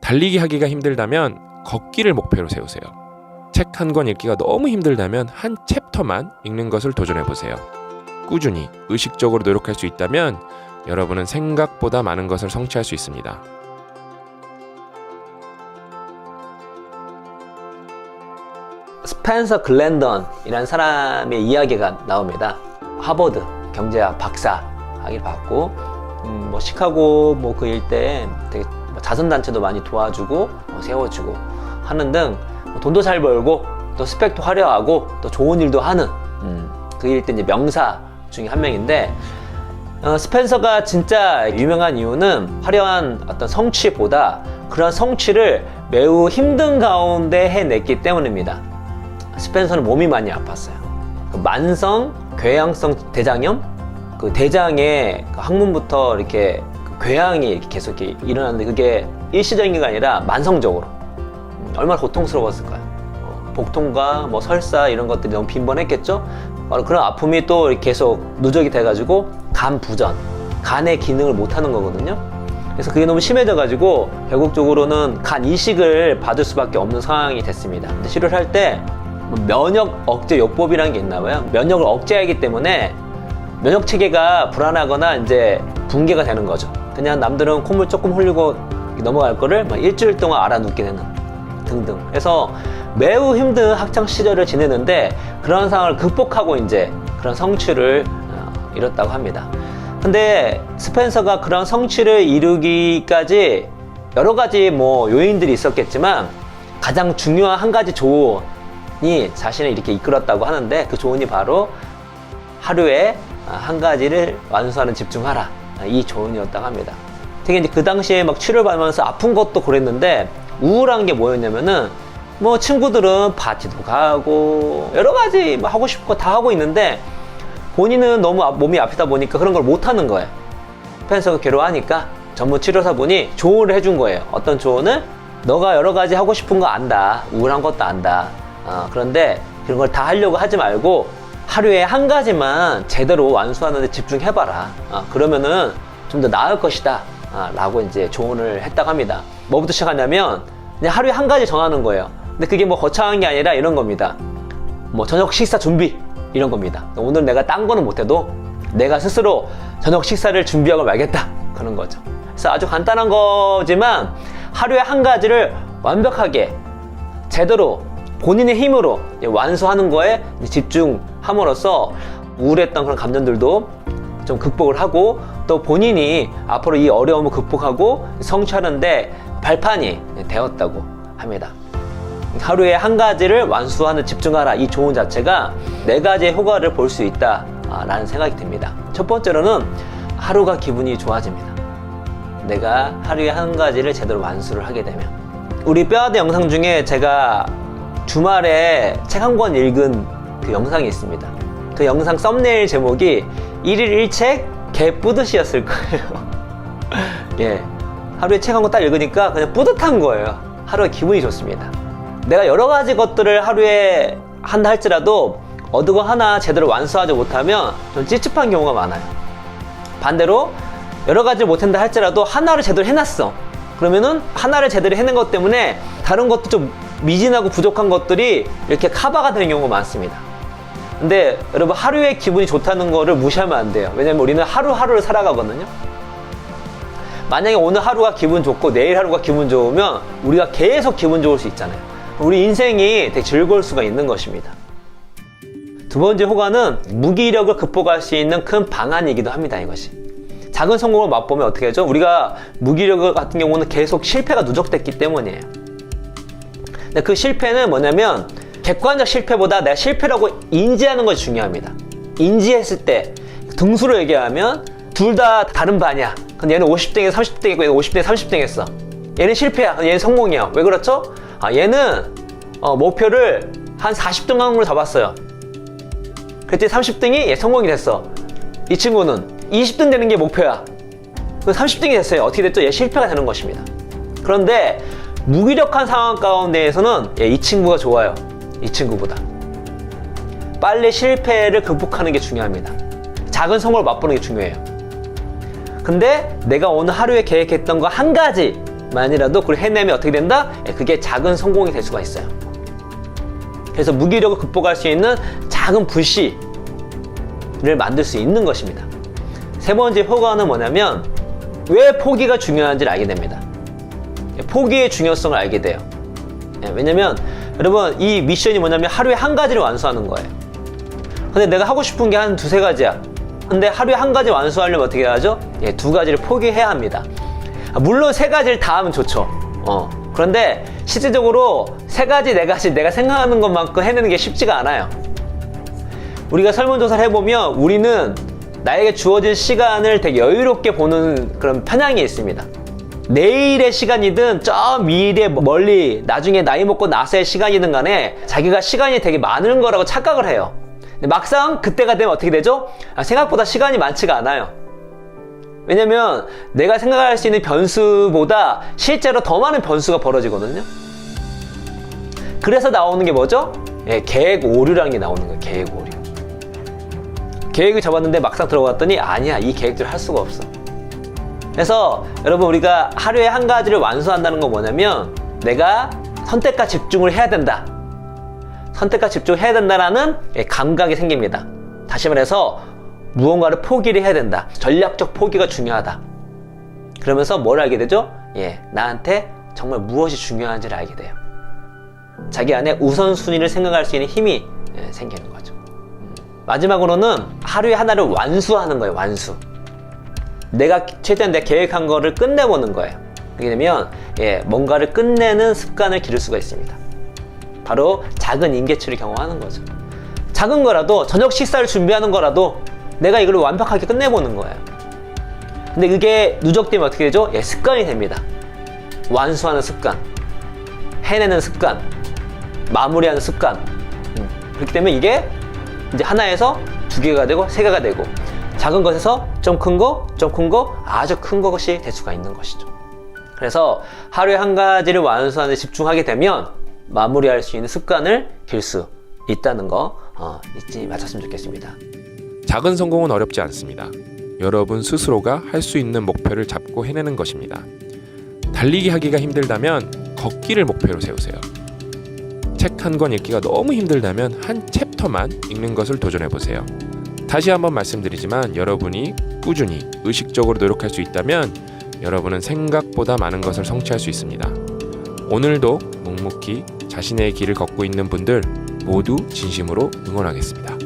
달리기 하기가 힘들다면 걷기를 목표로 세우세요. 책 한 권 읽기가 너무 힘들다면 한 챕터만 읽는 것을 도전해보세요. 꾸준히 의식적으로 노력할 수 있다면 여러분은 생각보다 많은 것을 성취할 수 있습니다. 스펜서 글랜던이라는 사람의 이야기가 나옵니다. 하버드 경제학 박사 학위를 받고 뭐 시카고 그 일대에 되게 자선단체도 많이 도와주고 세워주고 하는 등 돈도 잘 벌고 또 스펙도 화려하고 또 좋은 일도 하는 그 일대 이제 명사 중에 한 명인데, 스펜서가 진짜 유명한 이유는 화려한 어떤 성취보다 그런 성취를 매우 힘든 가운데 해냈기 때문입니다. 스펜서는 몸이 많이 아팠어요. 그 만성 궤양성 대장염, 그 대장에 그 항문부터 이렇게 그 궤양이 이렇게 계속 이렇게 일어나는데, 그게 일시적인 게 아니라 만성적으로 얼마나 고통스러웠을까요? 복통과 뭐 설사 이런 것들이 너무 빈번했겠죠. 바로 그런 아픔이 또 계속 누적이 돼가지고 간 부전, 간의 기능을 못하는 거거든요. 그래서 그게 너무 심해져가지고 결국적으로는 간 이식을 받을 수밖에 없는 상황이 됐습니다. 근데 치료를 할 때 면역 억제 요법이라는 게 있나 봐요. 면역을 억제하기 때문에 면역 체계가 불안하거나 이제 붕괴가 되는 거죠. 그냥 남들은 콧물 조금 흘리고 넘어갈 거를 막 일주일 동안 알아눕게 되는 등등. 그래서 매우 힘든 학창 시절을 지내는데 그런 상황을 극복하고 이제 그런 성취를 이뤘다고 합니다. 근데 스펜서가 그런 성취를 이루기까지 여러 가지 뭐 요인들이 있었겠지만, 가장 중요한 한 가지 조언이 자신을 이렇게 이끌었다고 하는데, 그 조언이 바로 하루에 한 가지를 완수하는 집중하라, 이 조언이었다고 합니다. 되게 이제 그 당시에 막 치료를 받으면서 아픈 것도 그랬는데, 우울한 게 뭐였냐면은 뭐 친구들은 파티도 가고 여러 가지 뭐 하고 싶은 거 다 하고 있는데 본인은 너무 몸이 아프다 보니까 그런 걸 못 하는 거예요. 스펜서가 괴로워하니까 전문 치료사분이 조언을 해준 거예요. 어떤 조언을? 너가 여러 가지 하고 싶은 거 안다, 우울한 것도 안다, 그런데 그런 걸 다 하려고 하지 말고 하루에 한 가지만 제대로 완수하는 데 집중해봐라. 그러면은 좀 더 나을 것이다, 라고 이제 조언을 했다고 합니다. 뭐부터 시작하냐면 그냥 하루에 한 가지 정하는 거예요. 근데 그게 뭐 거창한 게 아니라 이런 겁니다. 뭐 저녁 식사 준비, 이런 겁니다. 오늘 내가 딴 거는 못해도 내가 스스로 저녁 식사를 준비하고 말겠다, 그런 거죠. 그래서 아주 간단한 거지만 하루에 한 가지를 완벽하게 제대로 본인의 힘으로 완수하는 거에 집중함으로써 우울했던 그런 감정들도 좀 극복을 하고, 또 본인이 앞으로 이 어려움을 극복하고 성취하는데 발판이 되었다고 합니다. 하루에 한 가지를 완수하는 집중하라, 이 조언 자체가 네 가지의 효과를 볼 수 있다라는 생각이 듭니다. 첫 번째로는 하루가 기분이 좋아집니다. 내가 하루에 한 가지를 제대로 완수를 하게 되면. 우리 뼈아대 영상 중에 제가 주말에 책 한 권 읽은 그 영상이 있습니다. 그 영상 썸네일 제목이 1일 1책 개뿌듯이었을 거예요. 예, 하루에 책 한 권 딱 읽으니까 그냥 뿌듯한 거예요. 하루에 기분이 좋습니다. 내가 여러 가지 것들을 하루에 한다 할지라도 어느 거 하나 제대로 완수하지 못하면 좀 찝찝한 경우가 많아요. 반대로 여러 가지를 못한다 할지라도 하나를 제대로 해놨어. 그러면은 하나를 제대로 해낸 것 때문에 다른 것도 좀 미진하고 부족한 것들이 이렇게 커버가 되는 경우가 많습니다. 근데 여러분, 하루에 기분이 좋다는 거를 무시하면 안 돼요. 왜냐면 우리는 하루하루를 살아가거든요. 만약에 오늘 하루가 기분 좋고 내일 하루가 기분 좋으면 우리가 계속 기분 좋을 수 있잖아요. 우리 인생이 되게 즐거울 수가 있는 것입니다. 두 번째 호가는 무기력을 극복할 수 있는 큰 방안이기도 합니다. 이것이 작은 성공을 맛보면 어떻게 하죠? 우리가 무기력 같은 경우는 계속 실패가 누적됐기 때문이에요. 근데 그 실패는 뭐냐면 객관적 실패보다 내가 실패라고 인지하는 것이 중요합니다. 인지했을 때 등수로 얘기하면 둘 다 다른 반이야. 근데 얘는 50등에서 30등이고 얘는 50등에서 30등 했어. 얘는 실패야. 얘는 성공이야. 왜 그렇죠? 얘는 목표를 한 40등 확률로 잡았어요. 그랬더니 30등이 얘 성공이 됐어. 이 친구는 20등 되는 게 목표야. 30등이 됐어요. 어떻게 됐죠? 얘 실패가 되는 것입니다. 그런데 무기력한 상황 가운데에서는 이 친구가 좋아요. 이 친구보다. 빨리 실패를 극복하는 게 중요합니다. 작은 성공을 맛보는 게 중요해요. 근데 내가 오늘 하루에 계획했던 거 한 가지만이라도 그걸 해내면 어떻게 된다? 그게 작은 성공이 될 수가 있어요. 그래서 무기력을 극복할 수 있는 작은 불씨를 만들 수 있는 것입니다. 세 번째 효과는 뭐냐면 왜 포기가 중요한지를 알게 됩니다. 포기의 중요성을 알게 돼요. 왜냐면 여러분 이 미션이 뭐냐면 하루에 한 가지를 완수하는 거예요. 근데 내가 하고 싶은 게 한 두세 가지야. 근데 하루에 한 가지 완수하려면 어떻게 하죠? 두 가지를 포기해야 합니다. 물론 세 가지를 다 하면 좋죠. 그런데 실질적으로 세 가지, 네 가지 내가 생각하는 것만큼 해내는 게 쉽지가 않아요. 우리가 설문조사를 해보면 우리는 나에게 주어진 시간을 되게 여유롭게 보는 그런 편향이 있습니다. 내일의 시간이든 저 미래 멀리 나중에 나이 먹고 나서의 시간이든 간에 자기가 시간이 되게 많은 거라고 착각을 해요. 근데 막상 그때가 되면 어떻게 되죠? 생각보다 시간이 많지가 않아요. 왜냐면 내가 생각할 수 있는 변수보다 실제로 더 많은 변수가 벌어지거든요. 그래서 나오는 게 뭐죠? 계획 오류라는 게 나오는 거예요. 계획 오류. 계획을 잡았는데 막상 들어갔더니 아니야, 이 계획대로 할 수가 없어. 그래서 여러분 우리가 하루에 한 가지를 완수한다는 건 뭐냐면 내가 선택과 집중을 해야 된다. 선택과 집중을 해야 된다라는 감각이 생깁니다. 다시 말해서 무언가를 포기를 해야 된다. 전략적 포기가 중요하다. 그러면서 뭘 알게 되죠? 나한테 정말 무엇이 중요한지를 알게 돼요. 자기 안에 우선순위를 생각할 수 있는 힘이 생기는 거죠. 마지막으로는 하루에 하나를 완수하는 거예요. 완수. 내가 최대한 내가 계획한 거를 끝내보는 거예요. 그렇게 되면 뭔가를 끝내는 습관을 기를 수가 있습니다. 바로 작은 임계치를 경험하는 거죠. 작은 거라도 저녁 식사를 준비하는 거라도 내가 이걸 완벽하게 끝내보는 거예요. 근데 그게 누적되면 어떻게 되죠? 습관이 됩니다. 완수하는 습관, 해내는 습관, 마무리하는 습관. 그렇게 되면 이게 이제 하나에서 두 개가 되고 세 개가 되고 작은 것에서 좀 큰 거, 좀 큰 거, 아주 큰 것이 될 수가 있는 것이죠. 그래서 하루에 한 가지를 완수하는 데 집중하게 되면 마무리할 수 있는 습관을 길 수 있다는 거 잊지 마셨으면 좋겠습니다. 작은 성공은 어렵지 않습니다. 여러분 스스로가 할 수 있는 목표를 잡고 해내는 것입니다. 달리기 하기가 힘들다면 걷기를 목표로 세우세요. 책 한 권 읽기가 너무 힘들다면 한 챕터만 읽는 것을 도전해보세요. 다시 한번 말씀드리지만 여러분이 꾸준히 의식적으로 노력할 수 있다면 여러분은 생각보다 많은 것을 성취할 수 있습니다. 오늘도 묵묵히 자신의 길을 걷고 있는 분들 모두 진심으로 응원하겠습니다.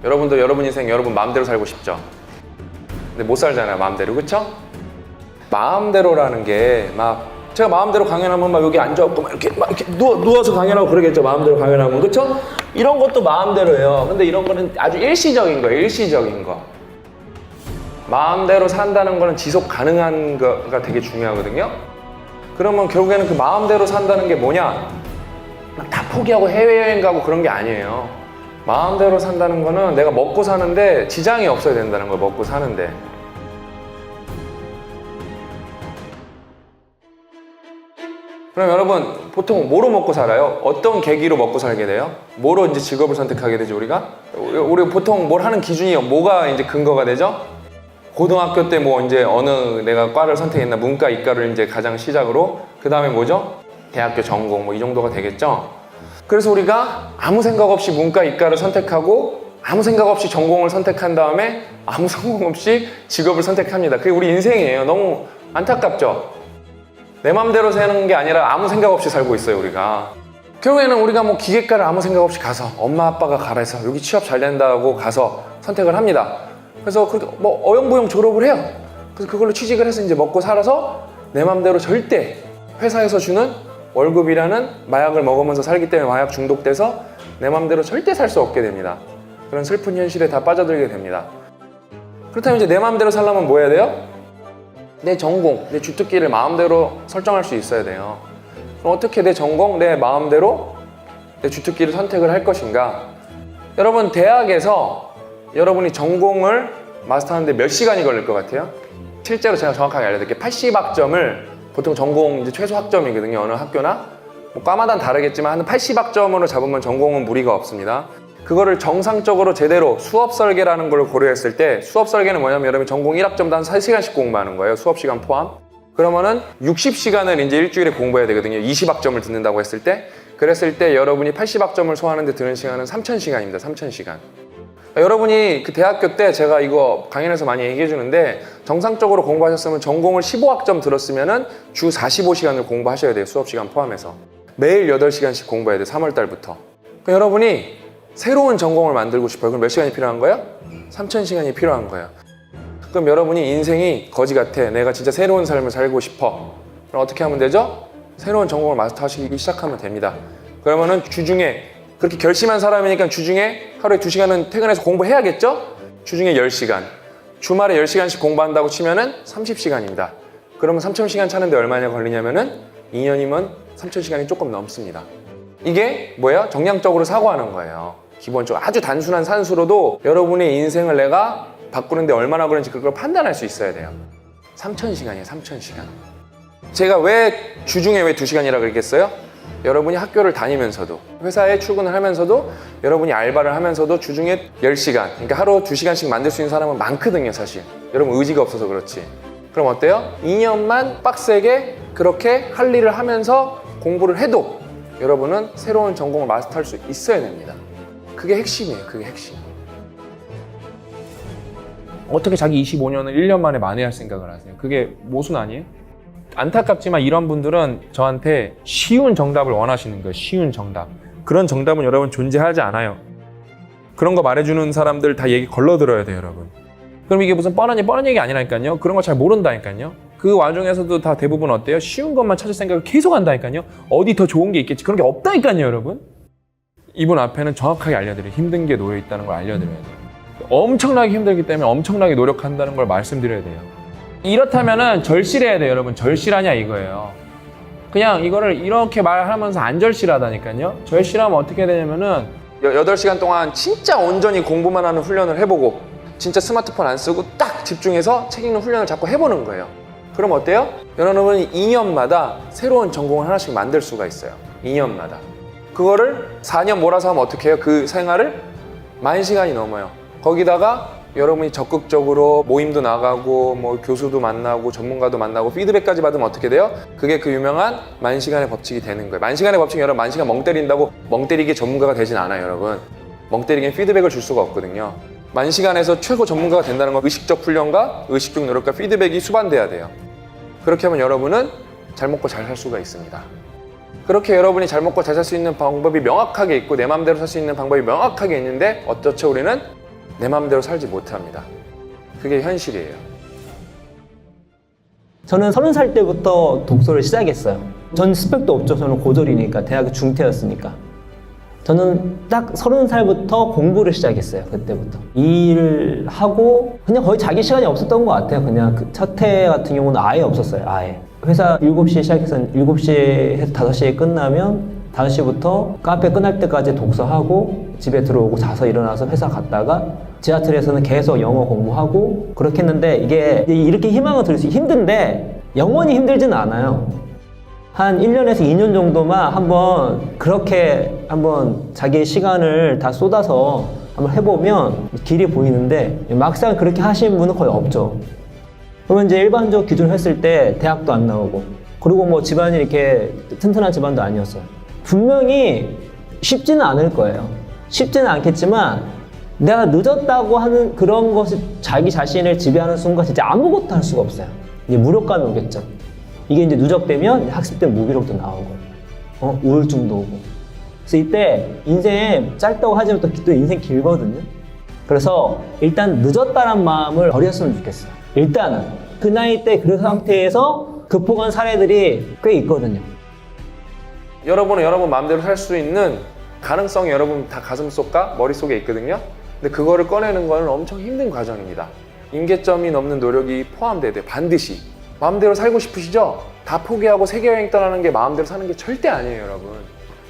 여러분도 여러분 인생 여러분 마음대로 살고 싶죠? 근데 못 살잖아요, 마음대로. 그쵸? 마음대로라는 게 막 제가 마음대로 강연하면 막 여기 앉아있고 막 이렇게 누워서 강연하고 그러겠죠, 마음대로 강연하면. 그쵸? 이런 것도 마음대로예요. 근데 이런 거는 아주 일시적인 거예요, 일시적인 거. 마음대로 산다는 거는 지속 가능한 거가 되게 중요하거든요. 그러면 결국에는 그 마음대로 산다는 게 뭐냐? 막 다 포기하고 해외여행 가고 그런 게 아니에요. 마음대로 산다는 거는 내가 먹고 사는데 지장이 없어야 된다는 거예요. 먹고 사는데. 그럼 여러분 보통 뭐로 먹고 살아요? 어떤 계기로 먹고 살게 돼요? 뭐로 이제 직업을 선택하게 되죠, 우리가? 우리 보통 뭘 하는 기준이 뭐가 이제 근거가 되죠? 고등학교 때 뭐 이제 어느 내가 과를 선택했나 문과 이과를 이제 가장 시작으로 그 다음에 뭐죠? 대학교 전공 뭐 이 정도가 되겠죠. 그래서 우리가 아무 생각 없이 문과 이과를 선택하고 아무 생각 없이 전공을 선택한 다음에 아무 성공 없이 직업을 선택합니다. 그게 우리 인생이에요. 너무 안타깝죠? 내 맘대로 사는 게 아니라 아무 생각 없이 살고 있어요, 우리가. 결국에는 우리가 뭐 기계과를 아무 생각 없이 가서 엄마 아빠가 가라해서 여기 취업 잘 된다고 가서 선택을 합니다. 그래서 뭐 어영부영 졸업을 해요. 그래서 그걸로 취직을 해서 이제 먹고 살아서 내 맘대로 절대 회사에서 주는 월급이라는 마약을 먹으면서 살기 때문에 마약 중독돼서 내 맘대로 절대 살 수 없게 됩니다. 그런 슬픈 현실에 다 빠져들게 됩니다. 그렇다면 이제 내 맘대로 살려면 뭐 해야 돼요? 내 전공, 내 주특기를 마음대로 설정할 수 있어야 돼요. 그럼 어떻게 내 전공, 내 마음대로 내 주특기를 선택을 할 것인가? 여러분 대학에서 여러분이 전공을 마스터하는데 몇 시간이 걸릴 것 같아요? 실제로 제가 정확하게 알려드릴게요. 80학점을 보통 전공 이제 최소 학점이거든요. 어느 학교나 뭐 과마다 다르겠지만 한 80학점으로 잡으면 전공은 무리가 없습니다. 그거를 정상적으로 제대로 수업 설계라는 걸 고려했을 때 수업 설계는 뭐냐면 여러분이 전공 1학점도 한 3시간씩 공부하는 거예요. 수업 시간 포함. 그러면은 60시간을 이제 일주일에 공부해야 되거든요. 20학점을 듣는다고 했을 때. 그랬을 때 여러분이 80학점을 소화하는데 드는 시간은 3,000시간입니다. 3,000시간. 여러분이 그 대학교 때 제가 이거 강연에서 많이 얘기해 주는데 정상적으로 공부하셨으면 전공을 15학점 들었으면은 주 45시간을 공부하셔야 돼요. 수업 시간 포함해서. 매일 8시간씩 공부해야 돼요. 3월 달부터. 여러분이 새로운 전공을 만들고 싶어요. 그럼 몇 시간이 필요한 거예요? 3,000시간이 필요한 거예요. 그럼 여러분이 인생이 거지 같아. 내가 진짜 새로운 삶을 살고 싶어. 그럼 어떻게 하면 되죠? 새로운 전공을 마스터하시기 시작하면 됩니다. 그러면은 주중에 그렇게 결심한 사람이니까 주중에 하루에 2시간은 퇴근해서 공부해야겠죠? 주중에 10시간. 주말에 10시간씩 공부한다고 치면은 30시간입니다. 그러면 3,000시간 차는데 얼마나 걸리냐면은 2년이면 3,000시간이 조금 넘습니다. 이게 뭐예요? 정량적으로 사고하는 거예요. 기본적으로 아주 단순한 산수로도 여러분의 인생을 내가 바꾸는데 얼마나 걸리는지 그걸 판단할 수 있어야 돼요. 3,000시간이에요. 3,000시간. 제가 왜 주중에 왜 2시간이라고 그랬겠어요? 여러분이 학교를 다니면서도 회사에 출근을 하면서도 여러분이 알바를 하면서도 주중에 10시간 그러니까 하루 2시간씩 만들 수 있는 사람은 많거든요. 사실 여러분 의지가 없어서 그렇지. 그럼 어때요? 2년만 빡세게 그렇게 할 일을 하면서 공부를 해도 여러분은 새로운 전공을 마스터할 수 있어야 됩니다. 그게 핵심이에요. 그게 핵심. 어떻게 자기 25년을 1년 만에 만회할 생각을 하세요? 그게 모순 아니에요? 안타깝지만 이런 분들은 저한테 쉬운 정답을 원하시는 거예요. 쉬운 정답. 그런 정답은 여러분 존재하지 않아요. 그런 거 말해주는 사람들 다 얘기 걸러들어야 돼요, 여러분. 그럼 이게 무슨 뻔한 얘기 아니라니까요. 그런 거 잘 모른다니까요. 그 와중에서도 다 대부분 어때요? 쉬운 것만 찾을 생각을 계속 한다니까요. 어디 더 좋은 게 있겠지. 그런 게 없다니까요, 여러분. 이분 앞에는 정확하게 알려드려요. 힘든 게 놓여 있다는 걸 알려드려야 돼요. 엄청나게 힘들기 때문에 엄청나게 노력한다는 걸 말씀드려야 돼요. 이렇다면은 절실해야 돼요, 여러분. 절실하냐 이거예요. 그냥 이거를 이렇게 말하면서 안 절실하다니까요. 절실하면 어떻게 되냐면은 8시간 동안 진짜 온전히 공부만 하는 훈련을 해보고 진짜 스마트폰 안 쓰고 딱 집중해서 책 읽는 훈련을 자꾸 해보는 거예요. 그럼 어때요? 여러분이 2년마다 새로운 전공을 하나씩 만들 수가 있어요. 2년마다. 그거를 4년 몰아서 하면 어떻게 해요? 그 생활을 10,000시간이 넘어요. 거기다가 여러분이 적극적으로 모임도 나가고 뭐 교수도 만나고 전문가도 만나고 피드백까지 받으면 어떻게 돼요? 그게 그 유명한 10,000시간의 법칙이 되는 거예요. 10,000시간의 법칙 여러분 10,000시간 멍 때린다고 멍 때리기 전문가가 되진 않아요, 여러분. 멍 때리기엔 피드백을 줄 수가 없거든요. 10,000시간에서 최고 전문가가 된다는 건 의식적 훈련과 의식적 노력과 피드백이 수반돼야 돼요. 그렇게 하면 여러분은 잘 먹고 잘 살 수가 있습니다. 그렇게 여러분이 잘 먹고 잘 살 수 있는 방법이 명확하게 있고 내 맘대로 살 수 있는 방법이 명확하게 있는데 어쩌죠 우리는? 내 맘대로 살지 못합니다. 그게 현실이에요. 저는 30살 때부터 독서를 시작했어요. 전 스펙도 없죠. 저는 고졸이니까, 대학교 중퇴였으니까. 저는 딱 30살부터 공부를 시작했어요. 그때부터. 이 일을 하고 그냥 거의 자기 시간이 없었던 것 같아요. 그냥 그 첫 해 같은 경우는 아예 없었어요. 아예. 회사 7시에 시작해서 7시에 해서 5시에 끝나면 5시부터 카페 끝날 때까지 독서하고 집에 들어오고 자서 일어나서 회사 갔다가 지하철에서는 계속 영어 공부하고 그렇게 했는데 이게 이렇게 희망을 들 수 힘든데 영원히 힘들지는 않아요. 한 1년에서 2년 정도만 한번 그렇게 한번 자기의 시간을 다 쏟아서 한번 해보면 길이 보이는데 막상 그렇게 하신 분은 거의 없죠. 그러면 이제 일반적 기준을 했을 때 대학도 안 나오고 그리고 뭐 집안이 이렇게 튼튼한 집안도 아니었어요. 분명히 쉽지는 않을 거예요. 쉽지는 않겠지만 내가 늦었다고 하는 그런 것이 자기 자신을 지배하는 순간 진짜 아무것도 할 수가 없어요. 이제 무력감이 오겠죠. 이게 이제 누적되면 학습 때 무기력도 나오고 우울증도 오고. 그래서 이때 인생 짧다고 하지만 또 인생 길거든요. 그래서 일단 늦었다는 마음을 버렸으면 좋겠어요. 일단은 그 나이 때 그 상태에서 극복한 사례들이 꽤 있거든요. 여러분은 여러분 마음대로 살 수 있는 가능성이 여러분 다 가슴속과 머릿속에 있거든요. 근데 그거를 꺼내는 거는 엄청 힘든 과정입니다. 임계점이 넘는 노력이 포함돼야 돼요. 반드시. 마음대로 살고 싶으시죠? 다 포기하고 세계여행 떠나는 게 마음대로 사는 게 절대 아니에요, 여러분.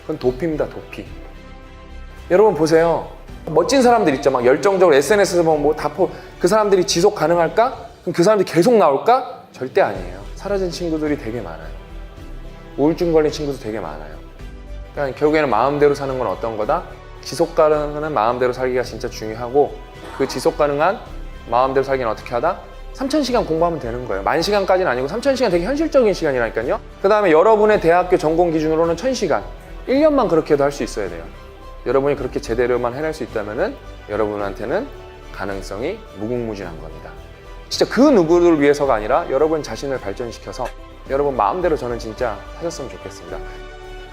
그건 도피입니다, 도피. 여러분 보세요. 멋진 사람들 있죠. 막 열정적으로 SNS에서 보면 그 사람들이 지속 가능할까? 그럼 그 사람들이 계속 나올까? 절대 아니에요. 사라진 친구들이 되게 많아요. 우울증 걸린 친구도 되게 많아요. 그러니까 결국에는 마음대로 사는 건 어떤 거다? 지속 가능한 마음대로 살기가 진짜 중요하고 그 지속 가능한 마음대로 살기는 어떻게 하다? 3000시간 공부하면 되는 거예요. 10,000시간까지는 아니고 3000시간 되게 현실적인 시간이라니까요. 그 다음에 여러분의 대학교 전공 기준으로는 1000시간. 1년만 그렇게 해도 할 수 있어야 돼요. 여러분이 그렇게 제대로만 해낼 수 있다면은 여러분한테는 가능성이 무궁무진한 겁니다. 진짜 그 누구를 위해서가 아니라 여러분 자신을 발전시켜서 여러분 마음대로 저는 진짜 하셨으면 좋겠습니다.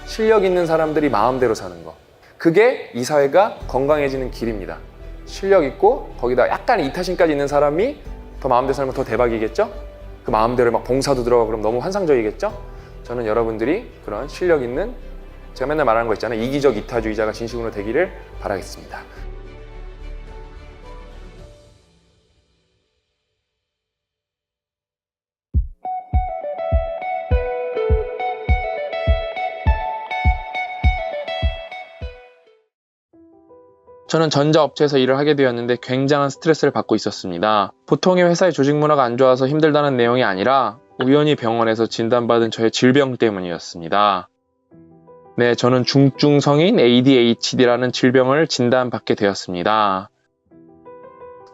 실력 있는 사람들이 마음대로 사는 거. 그게 이 사회가 건강해지는 길입니다. 실력 있고 거기다 약간 이타심까지 있는 사람이 더 마음대로 살면 더 대박이겠죠? 그 마음대로 막 봉사도 들어가고 그럼 너무 환상적이겠죠? 저는 여러분들이 그런 실력 있는 제가 맨날 말하는 거 있잖아요. 이기적 이타주의자가 진심으로 되기를 바라겠습니다. 저는 전자업체에서 일을 하게 되었는데 굉장한 스트레스를 받고 있었습니다. 보통의 회사의 조직 문화가 안 좋아서 힘들다는 내용이 아니라 우연히 병원에서 진단받은 저의 질병 때문이었습니다. 네, 저는 중증성인 ADHD라는 질병을 진단받게 되었습니다.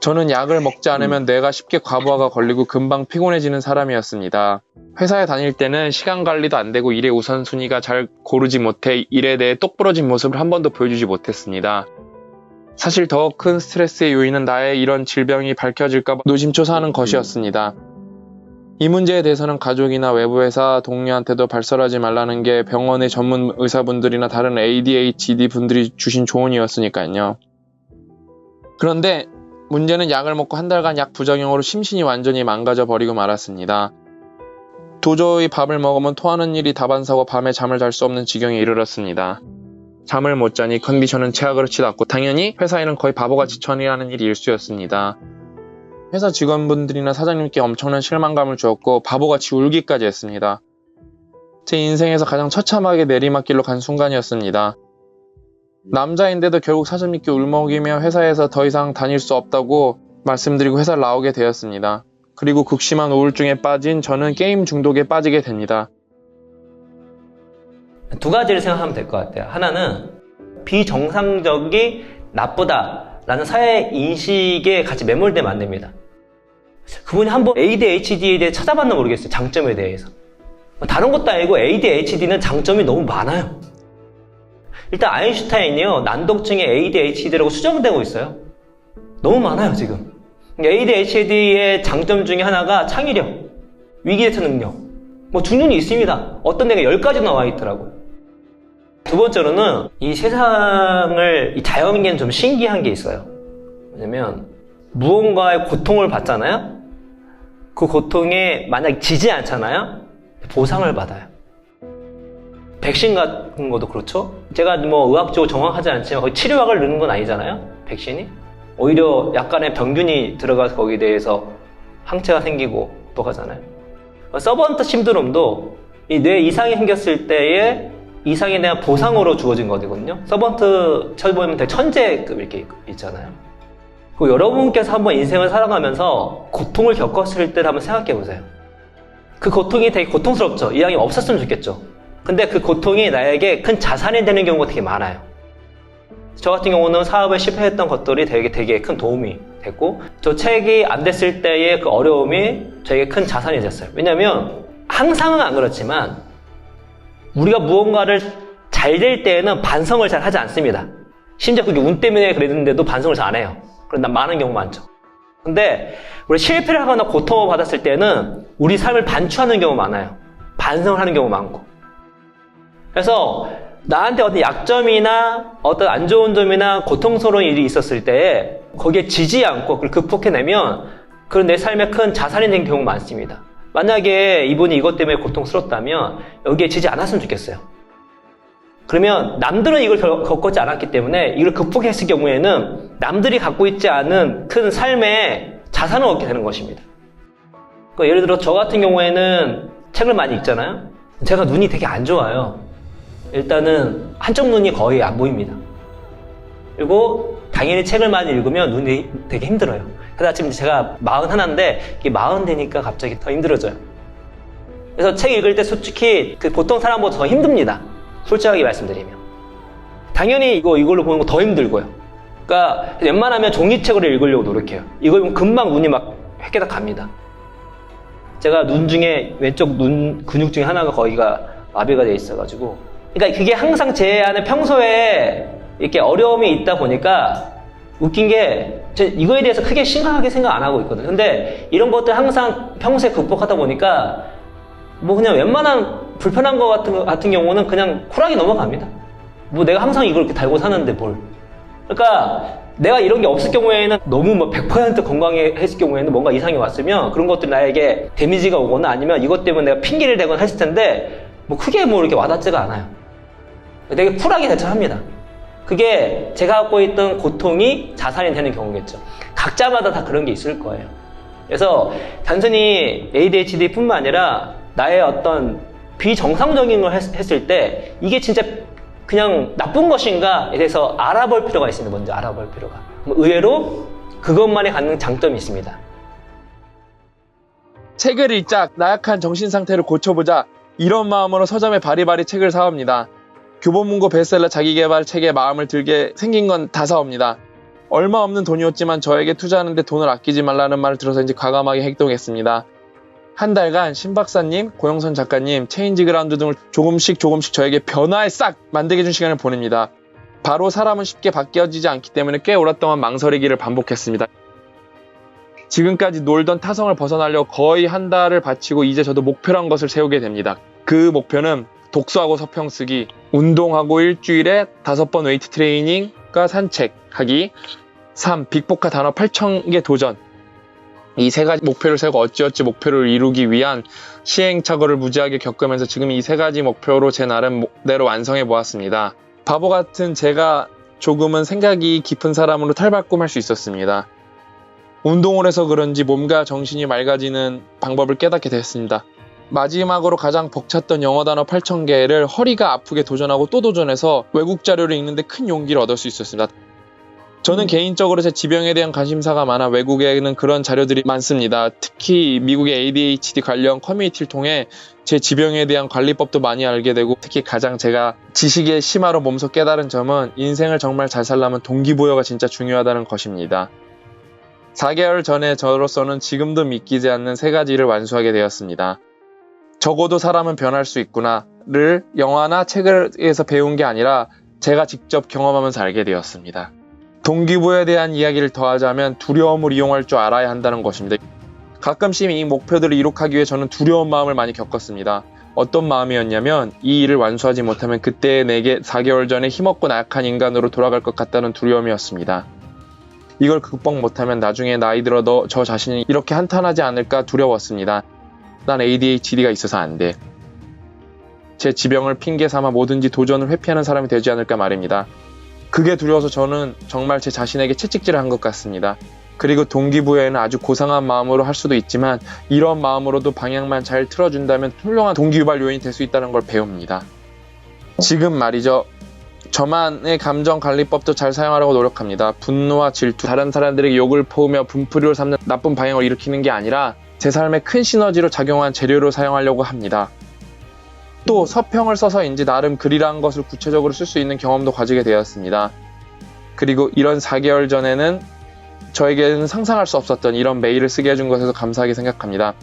저는 약을 먹지 않으면 뇌가 쉽게 과부하가 걸리고 금방 피곤해지는 사람이었습니다. 회사에 다닐 때는 시간 관리도 안 되고 일의 우선순위가 잘 고르지 못해 일에 대해 똑부러진 모습을 한 번도 보여주지 못했습니다. 사실 더 큰 스트레스의 요인은 나의 이런 질병이 밝혀질까 봐 노심초사하는 것이었습니다. 이 문제에 대해서는 가족이나 외부 회사 동료한테도 발설하지 말라는 게 병원의 전문 의사분들이나 다른 ADHD 분들이 주신 조언이었으니까요. 그런데 문제는 약을 먹고 한 달간 약 부작용으로 심신이 완전히 망가져 버리고 말았습니다. 도저히 밥을 먹으면 토하는 일이 다반사고 밤에 잠을 잘 수 없는 지경에 이르렀습니다. 잠을 못 자니 컨디션은 최악으로 치닫고 당연히 회사에는 거의 바보같이 처리하는 일이 일쑤였습니다. 회사 직원분들이나 사장님께 엄청난 실망감을 주었고 바보같이 울기까지 했습니다. 제 인생에서 가장 처참하게 내리막길로 간 순간이었습니다. 남자인데도 결국 사정 믿게 울먹이며 회사에서 더 이상 다닐 수 없다고 말씀드리고 회사를 나오게 되었습니다. 그리고 극심한 우울증에 빠진 저는 게임 중독에 빠지게 됩니다. 두 가지를 생각하면 될 것 같아요. 하나는 비정상적이 나쁘다라는 사회 인식에 같이 매몰되면 안 됩니다. 그분이 한번 ADHD에 대해 찾아봤나 모르겠어요. 장점에 대해서. 다른 것도 아니고 ADHD는 장점이 너무 많아요. 일단 아인슈타인이요. 난독증의 ADHD라고 수정되고 있어요. 너무 많아요, 지금. ADHD의 장점 중에 하나가 창의력, 위기대처 능력, 뭐 중년이 있습니다. 어떤 데가 10가지 나와 있더라고요. 두 번째로는 이 세상을, 이 자연계는 좀 신기한 게 있어요. 왜냐면 무언가의 고통을 받잖아요. 그 고통에 만약 지지 않잖아요. 보상을 받아요. 백신 같은 것도 그렇죠. 제가 뭐 의학적으로 정확하지 않지만 거의 치료약을 넣는 건 아니잖아요. 백신이. 오히려 약간의 병균이 들어가서 거기에 대해서 항체가 생기고 또 가잖아요. 서번트 신드롬도 이 뇌 이상이 생겼을 때의 이상에 대한 보상으로 주어진 거거든요. 서번트 쳐보면 되게 천재급 이렇게 있잖아요. 그리고 여러분께서 한번 인생을 살아가면서 고통을 겪었을 때를 한번 생각해 보세요. 그 고통이 되게 고통스럽죠. 이왕이 없었으면 좋겠죠. 근데 그 고통이 나에게 큰 자산이 되는 경우가 되게 많아요. 저 같은 경우는 사업에 실패했던 것들이 되게 큰 도움이 됐고, 저 책이 안 됐을 때의 그 어려움이 저에게 큰 자산이 됐어요. 왜냐면 항상은 안 그렇지만 우리가 무언가를 잘 될 때에는 반성을 잘 하지 않습니다. 심지어 그게 운 때문에 그랬는데도 반성을 잘 안 해요. 그런 많은 경우 많죠. 근데 우리 실패를 하거나 고통을 받았을 때는 우리 삶을 반추하는 경우 많아요. 반성을 하는 경우 많고. 그래서 나한테 어떤 약점이나 어떤 안 좋은 점이나 고통스러운 일이 있었을 때 거기에 지지 않고 그걸 극복해내면 그런 내 삶에 큰 자산이 된 경우 많습니다. 만약에 이분이 이것 때문에 고통스럽다면 여기에 지지 않았으면 좋겠어요. 그러면 남들은 이걸 겪지 않았기 때문에 이걸 극복했을 경우에는 남들이 갖고 있지 않은 큰 삶의 자산을 얻게 되는 것입니다. 그러니까 예를 들어 저 같은 경우에는 책을 많이 읽잖아요. 제가 눈이 되게 안 좋아요. 일단은 한쪽 눈이 거의 안 보입니다. 그리고 당연히 책을 많이 읽으면 눈이 되게 힘들어요. 그래서 지금 제가 41인데 이게 40 되니까 갑자기 더 힘들어져요. 그래서 책 읽을 때 솔직히 그 보통 사람보다 더 힘듭니다. 솔직하게 말씀드리면. 당연히 이걸로 보는 거 더 힘들고요. 그러니까 웬만하면 종이책으로 읽으려고 노력해요. 이걸 금방 눈이 막 획게다 갑니다. 제가 눈 중에 왼쪽 눈 근육 중에 하나가 거기가 마비가 돼 있어가지고, 그러니까 그게 항상 제 안에 평소에 이렇게 어려움이 있다 보니까 웃긴 게 이거에 대해서 크게 심각하게 생각 안 하고 있거든요. 근데 이런 것들 항상 평소에 극복하다 보니까 뭐 그냥 웬만한 불편한 거 같은 경우는 그냥 쿨하게 넘어갑니다. 뭐 내가 항상 이걸 이렇게 달고 사는데 뭘. 그러니까 내가 이런 게 없을 경우에는 너무 뭐 100% 건강해질 경우에는 뭔가 이상이 왔으면 그런 것들이 나에게 데미지가 오거나 아니면 이것 때문에 내가 핑계를 대거나 했을 텐데 뭐 크게 뭐 이렇게 와닿지가 않아요. 되게 쿨하게 대처합니다. 그게 제가 갖고 있던 고통이 자산이 되는 경우겠죠. 각자마다 다 그런 게 있을 거예요. 그래서 단순히 ADHD뿐만 아니라 나의 어떤 비정상적인 걸 했을 때 이게 진짜 그냥 나쁜 것인가에 대해서 알아볼 필요가 있습니다. 먼저 알아볼 필요가. 의외로 그것만이 갖는 장점이 있습니다. 책을 읽자, 나약한 정신상태를 고쳐보자, 이런 마음으로 서점에 바리바리 책을 사옵니다. 교보문고 베스트셀러 자기계발 책에 마음을 들게 생긴 건 다 사옵니다. 얼마 없는 돈이었지만 저에게 투자하는데 돈을 아끼지 말라는 말을 들어서인지 과감하게 행동했습니다. 한 달간 신박사님, 고영선 작가님, 체인지그라운드 등을 조금씩 저에게 변화에 싹 만들게 해준 시간을 보냅니다. 바로 사람은 쉽게 바뀌어지지 않기 때문에 꽤 오랫동안 망설이기를 반복했습니다. 지금까지 놀던 타성을 벗어나려 거의 한 달을 바치고 이제 저도 목표란 것을 세우게 됩니다. 그 목표는 독서하고 서평 쓰기, 운동하고 일주일에 5번 웨이트 트레이닝과 산책하기, 3. 빅포카 단어 8,000개 도전. 이 세 가지 목표를 세우고 어찌어찌 목표를 이루기 위한 시행착오를 무지하게 겪으면서 지금 이 세 가지 목표로 제 나름대로 완성해 보았습니다. 바보 같은 제가 조금은 생각이 깊은 사람으로 탈바꿈할 수 있었습니다. 운동을 해서 그런지 몸과 정신이 맑아지는 방법을 깨닫게 됐습니다. 마지막으로 가장 벅찼던 영어 단어 8,000개를 허리가 아프게 도전하고 또 도전해서 외국 자료를 읽는데 큰 용기를 얻을 수 있었습니다. 저는 개인적으로 제 지병에 대한 관심사가 많아 외국에는 그런 자료들이 많습니다. 특히 미국의 ADHD 관련 커뮤니티를 통해 제 지병에 대한 관리법도 많이 알게 되고, 특히 가장 제가 지식의 심화로 몸소 깨달은 점은 인생을 정말 잘 살려면 동기부여가 진짜 중요하다는 것입니다. 4개월 전에 저로서는 지금도 믿기지 않는 3가지를 완수하게 되었습니다. 적어도 사람은 변할 수 있구나를 영화나 책에서 배운 게 아니라 제가 직접 경험하면서 알게 되었습니다. 동기부여에 대한 이야기를 더하자면 두려움을 이용할 줄 알아야 한다는 것입니다. 가끔씩 이 목표들을 이룩하기 위해 저는 두려운 마음을 많이 겪었습니다. 어떤 마음이었냐면 이 일을 완수하지 못하면 그때 내게 4개월 전에 힘없고 나약한 인간으로 돌아갈 것 같다는 두려움이었습니다. 이걸 극복 못하면 나중에 나이 들어 저 자신이 이렇게 한탄하지 않을까 두려웠습니다. 난 ADHD가 있어서 안 돼. 제 지병을 핑계 삼아 뭐든지 도전을 회피하는 사람이 되지 않을까 말입니다. 그게 두려워서 저는 정말 제 자신에게 채찍질을 한 것 같습니다. 그리고 동기부여에는 아주 고상한 마음으로 할 수도 있지만 이런 마음으로도 방향만 잘 틀어준다면 훌륭한 동기유발 요인이 될 수 있다는 걸 배웁니다. 지금 말이죠. 저만의 감정관리법도 잘 사용하려고 노력합니다. 분노와 질투, 다른 사람들에게 욕을 퍼오며 분풀이로 삼는 나쁜 방향을 일으키는 게 아니라 제 삶에 큰 시너지로 작용한 재료로 사용하려고 합니다. 또 서평을 써서인지 나름 글이란 것을 구체적으로 쓸 수 있는 경험도 가지게 되었습니다. 그리고 이런 4개월 전에는 저에게는 상상할 수 없었던 이런 메일을 쓰게 해준 것에서 감사하게 생각합니다.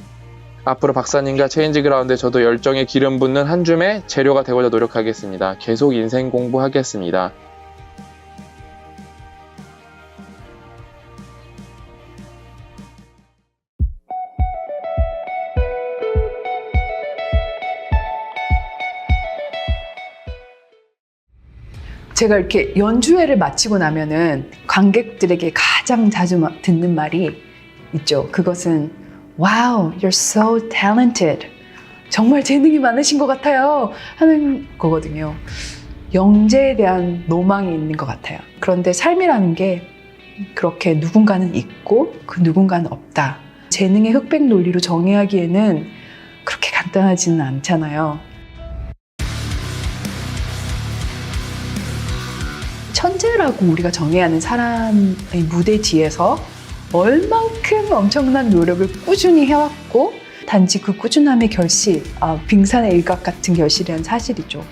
앞으로 박사님과 체인지 그라운드에 저도 열정에 기름 붓는 한 줌의 재료가 되고자 노력하겠습니다. 계속 인생 공부하겠습니다. 제가 이렇게 연주회를 마치고 나면은 관객들에게 가장 자주 듣는 말이 있죠. 그것은 Wow, you're so talented. 정말 재능이 많으신 것 같아요. 하는 거거든요. 영재에 대한 로망이 있는 것 같아요. 그런데 삶이라는 게 그렇게 누군가는 있고 그 누군가는 없다. 재능의 흑백 논리로 정의하기에는 그렇게 간단하지는 않잖아요. 천재라고 우리가 정의하는 사람의 무대 뒤에서 얼만큼 엄청난 노력을 꾸준히 해왔고 단지 그 꾸준함의 결실, 빙산의 일각 같은 결실이란 사실이죠.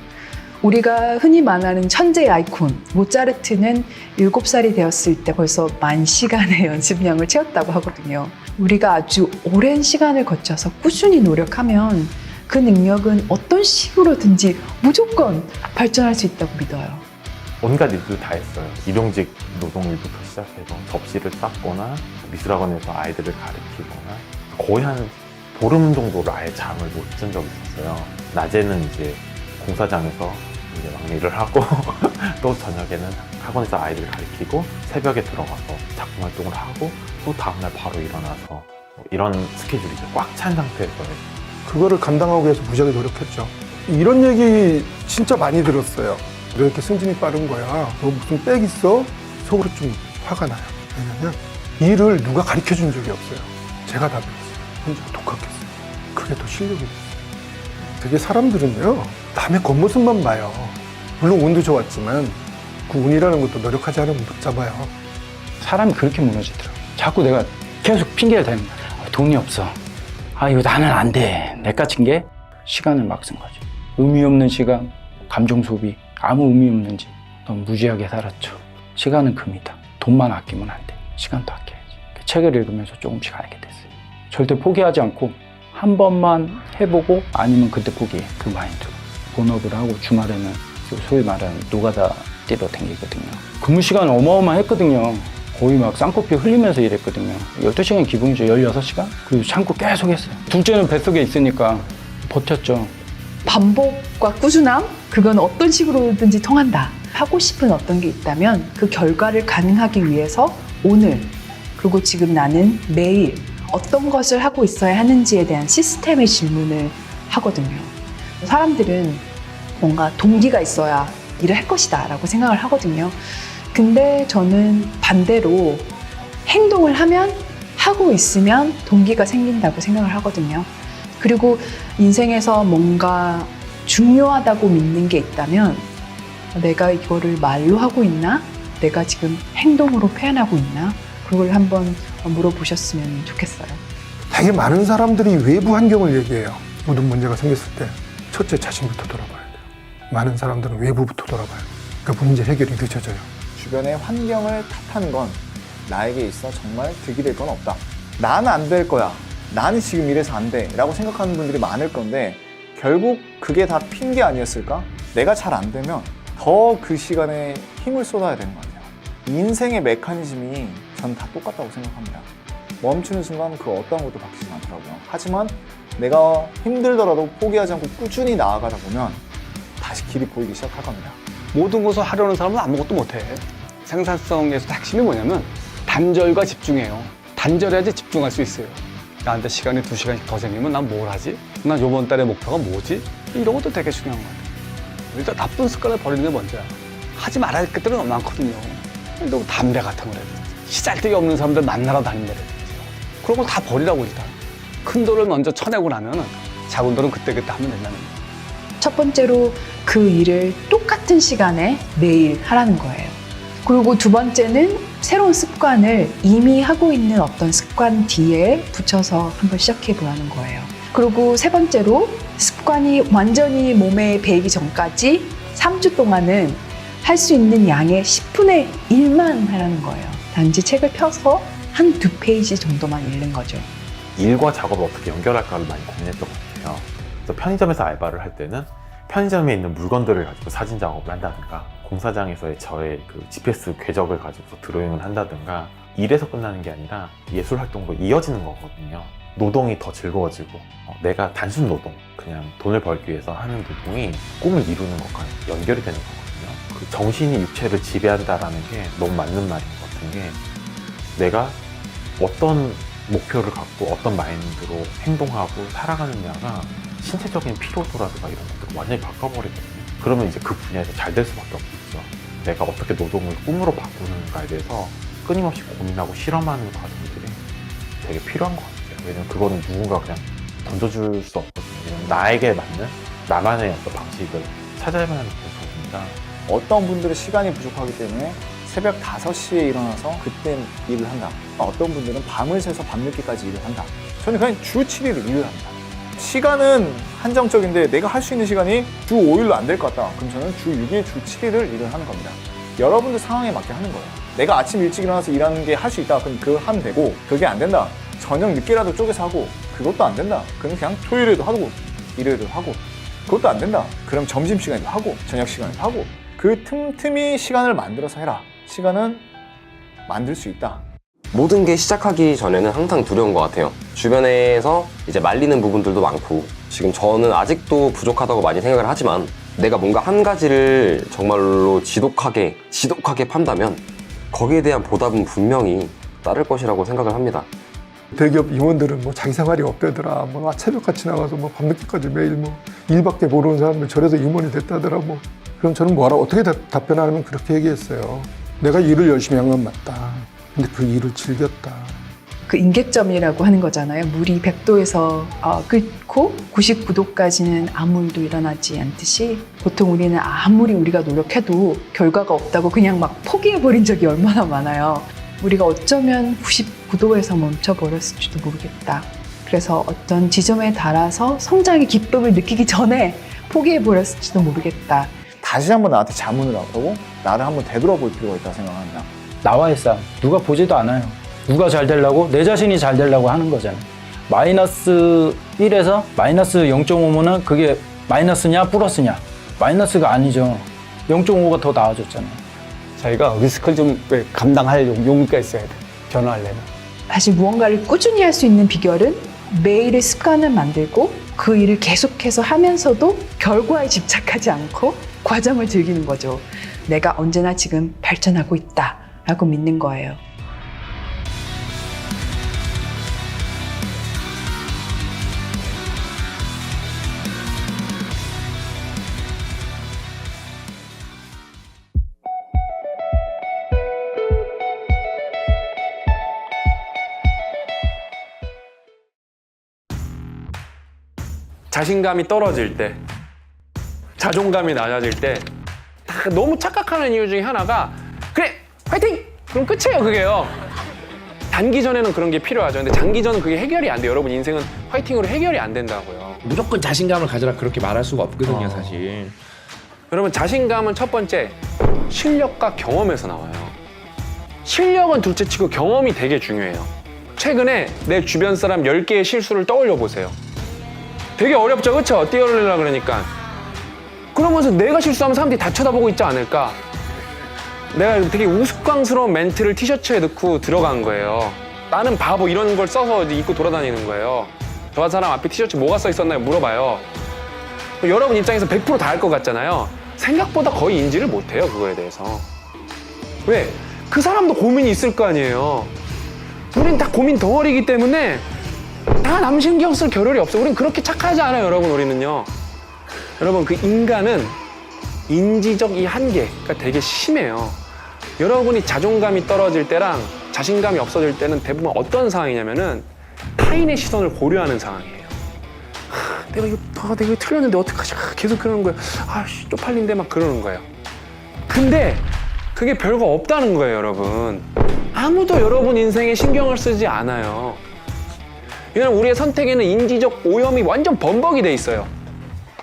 우리가 흔히 말하는 천재의 아이콘, 모차르트는 7살이 되었을 때 벌써 10,000시간의 연습량을 채웠다고 하거든요. 우리가 아주 오랜 시간을 거쳐서 꾸준히 노력하면 그 능력은 어떤 식으로든지 무조건 발전할 수 있다고 믿어요. 온갖 일도 다 했어요. 일용직 노동일부터 시작해서 접시를 쌌거나 미술학원에서 아이들을 가르치거나 거의 한 보름 정도를 아예 잠을 못 잔 적이 있었어요. 낮에는 이제 공사장에서 이제 막 일을 하고 또 저녁에는 학원에서 아이들을 가르치고 새벽에 들어가서 작품 활동을 하고 또 다음날 바로 일어나서 이런 스케줄이 이제 꽉 찬 상태에서 그거를 감당하기 위해서 무지하게 노력했죠. 이런 얘기 진짜 많이 들었어요. 왜 이렇게 승진이 빠른 거야? 너 무슨 빽 있어? 속으로 좀 화가 나요. 왜냐면 일을 누가 가르쳐 준 적이 없어요. 제가 다 배웠어요. 혼자 독학했어요. 그게 더 실력이 됐어요. 되게 사람들은요, 남의 겉모습만 봐요. 물론 운도 좋았지만 그 운이라는 것도 노력하지 않으면 못 잡아요. 사람이 그렇게 무너지더라고요. 자꾸 내가 계속 핑계를 대는 거야. 돈이 없어. 이거 나는 안 돼. 내까진 게 시간을 막 쓴 거죠. 의미 없는 시간, 감정 소비, 아무 의미 없는지 너무 무지하게 살았죠. 시간은 금이다. 돈만 아끼면 안 돼. 시간도 아껴야지. 책을 읽으면서 조금씩 알게 됐어요. 절대 포기하지 않고 한 번만 해보고 아니면 그때 포기해. 그 마인드로. 본업을 하고 주말에는 소위 말하는 노가다 뛰러 다니거든요. 근무 시간은 어마어마했거든요. 거의 막 쌍코피 흘리면서 일했거든요. 12시간 기본이죠. 16시간? 그리고 참고 계속 했어요. 둘째는 뱃속에 있으니까 버텼죠. 반복과 꾸준함? 그건 어떤 식으로든지 통한다. 하고 싶은 어떤 게 있다면 그 결과를 가능하기 위해서 오늘, 그리고 지금 나는 매일 어떤 것을 하고 있어야 하는지에 대한 시스템의 질문을 하거든요. 사람들은 뭔가 동기가 있어야 일을 할 것이다 라고 생각을 하거든요. 근데 저는 반대로 행동을 하면, 하고 있으면 동기가 생긴다고 생각을 하거든요. 그리고 인생에서 뭔가 중요하다고 믿는 게 있다면 내가 이거를 말로 하고 있나? 내가 지금 행동으로 표현하고 있나? 그걸 한번 물어보셨으면 좋겠어요. 되게 많은 사람들이 외부 환경을 얘기해요. 모든 문제가 생겼을 때 첫째 자신부터 돌아봐야 돼요. 많은 사람들은 외부부터 돌아봐요. 그 문제 해결이 늦어져요. 주변의 환경을 탓하는 건 나에게 있어 정말 득이 될 건 없다. 나는 안 될 거야. 나는 지금 이래서 안 돼. 라고 생각하는 분들이 많을 건데 결국 그게 다 핑계 아니었을까? 내가 잘 안 되면 더 그 시간에 힘을 쏟아야 되는 것 같아요. 인생의 메커니즘이 전 다 똑같다고 생각합니다. 멈추는 순간 그 어떤 것도 바뀌지 않더라고요. 하지만 내가 힘들더라도 포기하지 않고 꾸준히 나아가다 보면 다시 길이 보이기 시작할 겁니다. 모든 것을 하려는 사람은 아무것도 못해. 생산성에서 핵심이 뭐냐면 단절과 집중이에요. 단절해야지 집중할 수 있어요. 나한테 시간이 2시간씩 더 생기면 난 뭘 하지? 난 이번 달의 목표가 뭐지? 이런 것도 되게 중요한 것 같아요. 일단 나쁜 습관을 버리는 게 먼저야. 하지 말아야 할 것들은 너무 많거든요. 또 담배 같은 거라든지 시잘데기 없는 사람들 만나러 다닌다든지 그런 거 다 버리라고 일단. 큰 돌을 먼저 쳐내고 나면 작은 돌은 그때그때 하면 된다는 거예요. 첫 번째로 그 일을 똑같은 시간에 매일 하라는 거예요. 그리고 두 번째는 새로운 습관을 이미 하고 있는 어떤 습관 뒤에 붙여서 한번 시작해 보라는 거예요. 그리고 세 번째로 습관이 완전히 몸에 배이기 전까지 3주 동안은 할 수 있는 양의 10분의 1만 하라는 거예요. 단지 책을 펴서 한 두 페이지 정도만 읽는 거죠. 일과 작업을 어떻게 연결할까를 많이 고민했던 것 같아요. 그래서 편의점에서 알바를 할 때는 편의점에 있는 물건들을 가지고 사진 작업을 한다든가, 공사장에서의 저의 그 GPS 궤적을 가지고 드로잉을 한다든가, 일에서 끝나는 게 아니라 예술 활동으로 이어지는 거거든요. 노동이 더 즐거워지고, 내가 단순 노동, 그냥 돈을 벌기 위해서 하는 노동이 꿈을 이루는 것과 연결이 되는 거거든요. 그 정신이 육체를 지배한다라는 게 너무 맞는 말인 것 같은 게, 내가 어떤 목표를 갖고 어떤 마인드로 행동하고 살아가느냐가 신체적인 피로도라든가 이런 것들을 완전히 바꿔버리거든요. 그러면 이제 그 분야에서 잘 될 수밖에 없겠죠. 내가 어떻게 노동을 꿈으로 바꾸는가에 대해서 끊임없이 고민하고 실험하는 과정들이 되게 필요한 것 같아요. 왜냐면 그거는 누군가 그냥 던져줄 수 없거든요. 왜냐면 나에게 맞는 나만의 어떤 방식을 찾아야만 하는 부분이다. 어떤 분들은 시간이 부족하기 때문에 새벽 5시에 일어나서 그때 일을 한다. 어떤 분들은 밤을 새서 밤늦게까지 일을 한다. 저는 그냥 주 7일 일을 합니다. 시간은 한정적인데 내가 할 수 있는 시간이 주 5일로 안 될 것 같다. 그럼 저는 주 6일, 주 7일을 일을 하는 겁니다. 여러분들 상황에 맞게 하는 거예요. 내가 아침 일찍 일어나서 일하는 게 할 수 있다. 그럼 그거 하면 되고, 그게 안 된다. 저녁 늦게라도 쪼개서 하고, 그것도 안 된다. 그럼 그냥 토요일에도 하고, 일요일에도 하고, 그것도 안 된다. 그럼 점심시간에도 하고, 저녁시간에도 하고, 그 틈틈이 시간을 만들어서 해라. 시간은 만들 수 있다. 모든 게 시작하기 전에는 항상 두려운 것 같아요. 주변에서 이제 말리는 부분들도 많고, 지금 저는 아직도 부족하다고 많이 생각을 하지만, 내가 뭔가 한 가지를 정말로 지독하게 판다면 거기에 대한 보답은 분명히 따를 것이라고 생각을 합니다. 대기업 임원들은 뭐 자기 생활이 없대더라. 뭐 새벽같이 나가서 뭐 밤늦게까지 매일 뭐 일밖에 모르는 사람들 저래서 임원이 됐다더라. 뭐 그럼 저는 뭐하라 어떻게 답변하면 그렇게 얘기했어요. 내가 일을 열심히 한 건 맞다. 근데 그 일을 즐겼다. 그 임계점이라고 하는 거잖아요. 물이 100도에서 끓고 99도까지는 아무 일도 일어나지 않듯이, 보통 우리는 아무리 우리가 노력해도 결과가 없다고 그냥 막 포기해버린 적이 얼마나 많아요. 우리가 어쩌면 99도에서 멈춰버렸을지도 모르겠다. 그래서 어떤 지점에 달아서 성장의 기쁨을 느끼기 전에 포기해버렸을지도 모르겠다. 다시 한번 나한테 자문을 하고 나를 한번 되돌아볼 필요가 있다고 생각합니다. 나와의 싸움. 누가 보지도 않아요. 누가 잘 되려고? 내 자신이 잘 되려고 하는 거잖아요. 마이너스 1에서 마이너스 0.5면은 그게 마이너스냐 플러스냐? 마이너스가 아니죠. 0.5가 더 나아졌잖아요. 자기가 리스크를 좀 감당할 용기가 있어야 돼. 변화하려면. 사실 무언가를 꾸준히 할 수 있는 비결은 매일의 습관을 만들고 그 일을 계속해서 하면서도 결과에 집착하지 않고 과정을 즐기는 거죠. 내가 언제나 지금 발전하고 있다라고 믿는 거예요. 자신감이 떨어질 때, 자존감이 낮아질 때 너무 착각하는 이유 중에 하나가, 그래 화이팅! 그럼 끝이에요. 그게요. 단기전에는 그런 게 필요하죠. 근데 장기전은 그게 해결이 안 돼요. 여러분, 인생은 화이팅으로 해결이 안 된다고요. 무조건 자신감을 가져라 그렇게 말할 수가 없거든요, 사실. 여러분, 자신감은 첫 번째 실력과 경험에서 나와요. 실력은 둘째치고 경험이 되게 중요해요. 최근에 내 주변 사람 10개의 실수를 떠올려 보세요. 되게 어렵죠, 그렇죠? 뛰어내려고 그러니까. 그러면서 내가 실수하면 사람들이 다 쳐다보고 있지 않을까? 내가 되게 우스꽝스러운 멘트를 티셔츠에 넣고 들어간 거예요. 나는 바보, 이런 걸 써서 입고 돌아다니는 거예요. 저 사람 앞에 티셔츠 뭐가 써 있었나요? 물어봐요. 여러분 입장에서 100% 다 할 것 같잖아요. 생각보다 거의 인지를 못해요, 그거에 대해서. 왜? 그 사람도 고민이 있을 거 아니에요. 우린 다 고민 덩어리이기 때문에 다 남 신경 쓸 겨를이 없어요. 우린 그렇게 착하지 않아요, 여러분. 우리는요. 여러분, 그 인간은 인지적 이 한계가 되게 심해요. 여러분이 자존감이 떨어질 때랑 자신감이 없어질 때는 대부분 어떤 상황이냐면은 타인의 시선을 고려하는 상황이에요. 내가 이거 틀렸는데 어떡하지? 계속 그러는 거예요. 쪽팔린데 막 그러는 거예요. 근데 그게 별거 없다는 거예요, 여러분. 아무도 여러분 인생에 신경을 쓰지 않아요. 왜냐면 우리의 선택에는 인지적 오염이 완전 범벅이 돼 있어요.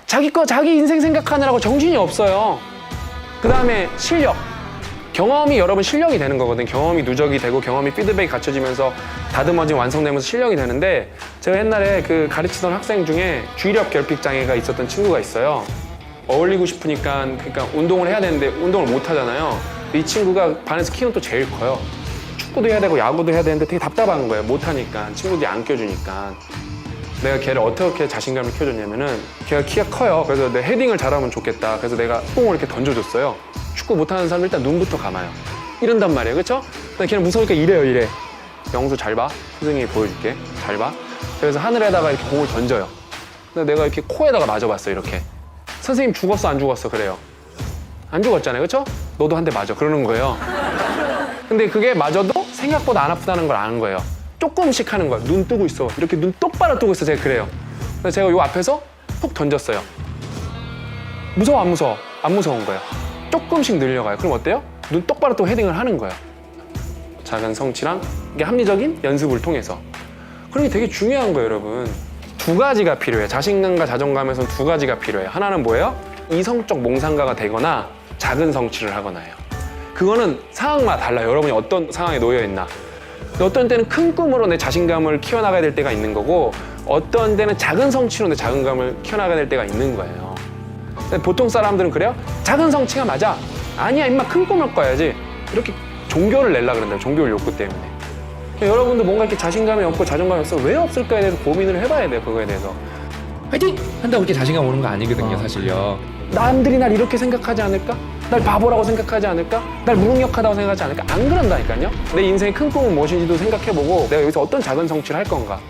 자기 인생 생각하느라고 정신이 없어요. 그 다음에 실력. 경험이 여러분 실력이 되는 거거든. 경험이 누적이 되고 경험이 피드백이 갖춰지면서 다듬어진 완성되면서 실력이 되는데, 제가 옛날에 그 가르치던 학생 중에 주의력 결핍 장애가 있었던 친구가 있어요. 어울리고 싶으니까 그러니까 운동을 해야 되는데 운동을 못 하잖아요. 이 친구가 반에서 키는 또 제일 커요. 축구도 해야 되고 야구도 해야 되는데 되게 답답한 거예요. 못 하니까. 친구들이 안 껴주니까. 내가 걔를 어떻게 자신감을 키워줬냐면은, 걔가 키가 커요. 그래서 내 헤딩을 잘하면 좋겠다. 그래서 내가 공을 이렇게 던져줬어요. 축구 못하는 사람은 일단 눈부터 감아요. 이런단 말이에요. 그쵸? 근데 걔는 무서우니까 이래. 영수 잘 봐. 선생님이 보여줄게. 잘 봐. 그래서 하늘에다가 이렇게 공을 던져요. 근데 내가 이렇게 코에다가 맞아봤어. 이렇게. 선생님 죽었어 안 죽었어? 그래요. 안 죽었잖아요. 그쵸? 너도 한 대 맞아. 그러는 거예요. 근데 그게 맞아도 생각보다 안 아프다는 걸 아는 거예요. 조금씩 하는 거야. 눈 뜨고 있어. 이렇게 눈 똑바로 뜨고 있어. 제가 그래요. 그래서 제가 요 앞에서 톡 던졌어요. 무서워 안 무서워? 안 무서운 거예요. 조금씩 늘려가요. 그럼 어때요? 눈 똑바로 또 헤딩을 하는 거예요. 작은 성취랑 이게 합리적인 연습을 통해서. 그런 게 되게 중요한 거예요, 여러분. 두 가지가 필요해요. 자신감과 자존감에서는 두 가지가 필요해요. 하나는 뭐예요? 이성적 몽상가가 되거나 작은 성취를 하거나예요. 그거는 상황마다 달라요. 여러분이 어떤 상황에 놓여 있나. 어떤 때는 큰 꿈으로 내 자신감을 키워나가야 될 때가 있는 거고, 어떤 때는 작은 성취로 내 자존감을 키워나가야 될 때가 있는 거예요. 근데 보통 사람들은 그래요? 작은 성취가 맞아. 아니야, 임마 큰 꿈을 꿔야지. 이렇게 종교를 내려고 그런다요. 종교 욕구 때문에. 여러분도 뭔가 이렇게 자신감이 없고 자존감이 없어. 왜 없을까에 대해서 고민을 해봐야 돼요. 그거에 대해서. 화이팅! 한다고 이렇게 자신감 오는 거 아니거든요, 사실요. 남들이 날 이렇게 생각하지 않을까? 날 바보라고 생각하지 않을까? 날 무능력하다고 생각하지 않을까? 안 그런다니까요. 내 인생의 큰 꿈은 무엇인지도 생각해보고 내가 여기서 어떤 작은 성취를 할 건가?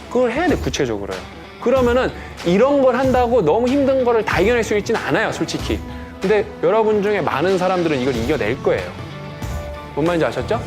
그걸 해야 돼, 구체적으로요. 그러면은 이런 걸 한다고 너무 힘든 거를 다 이겨낼 수 있지는 않아요, 솔직히. 근데 여러분 중에 많은 사람들은 이걸 이겨낼 거예요. 뭔 말인지 아셨죠?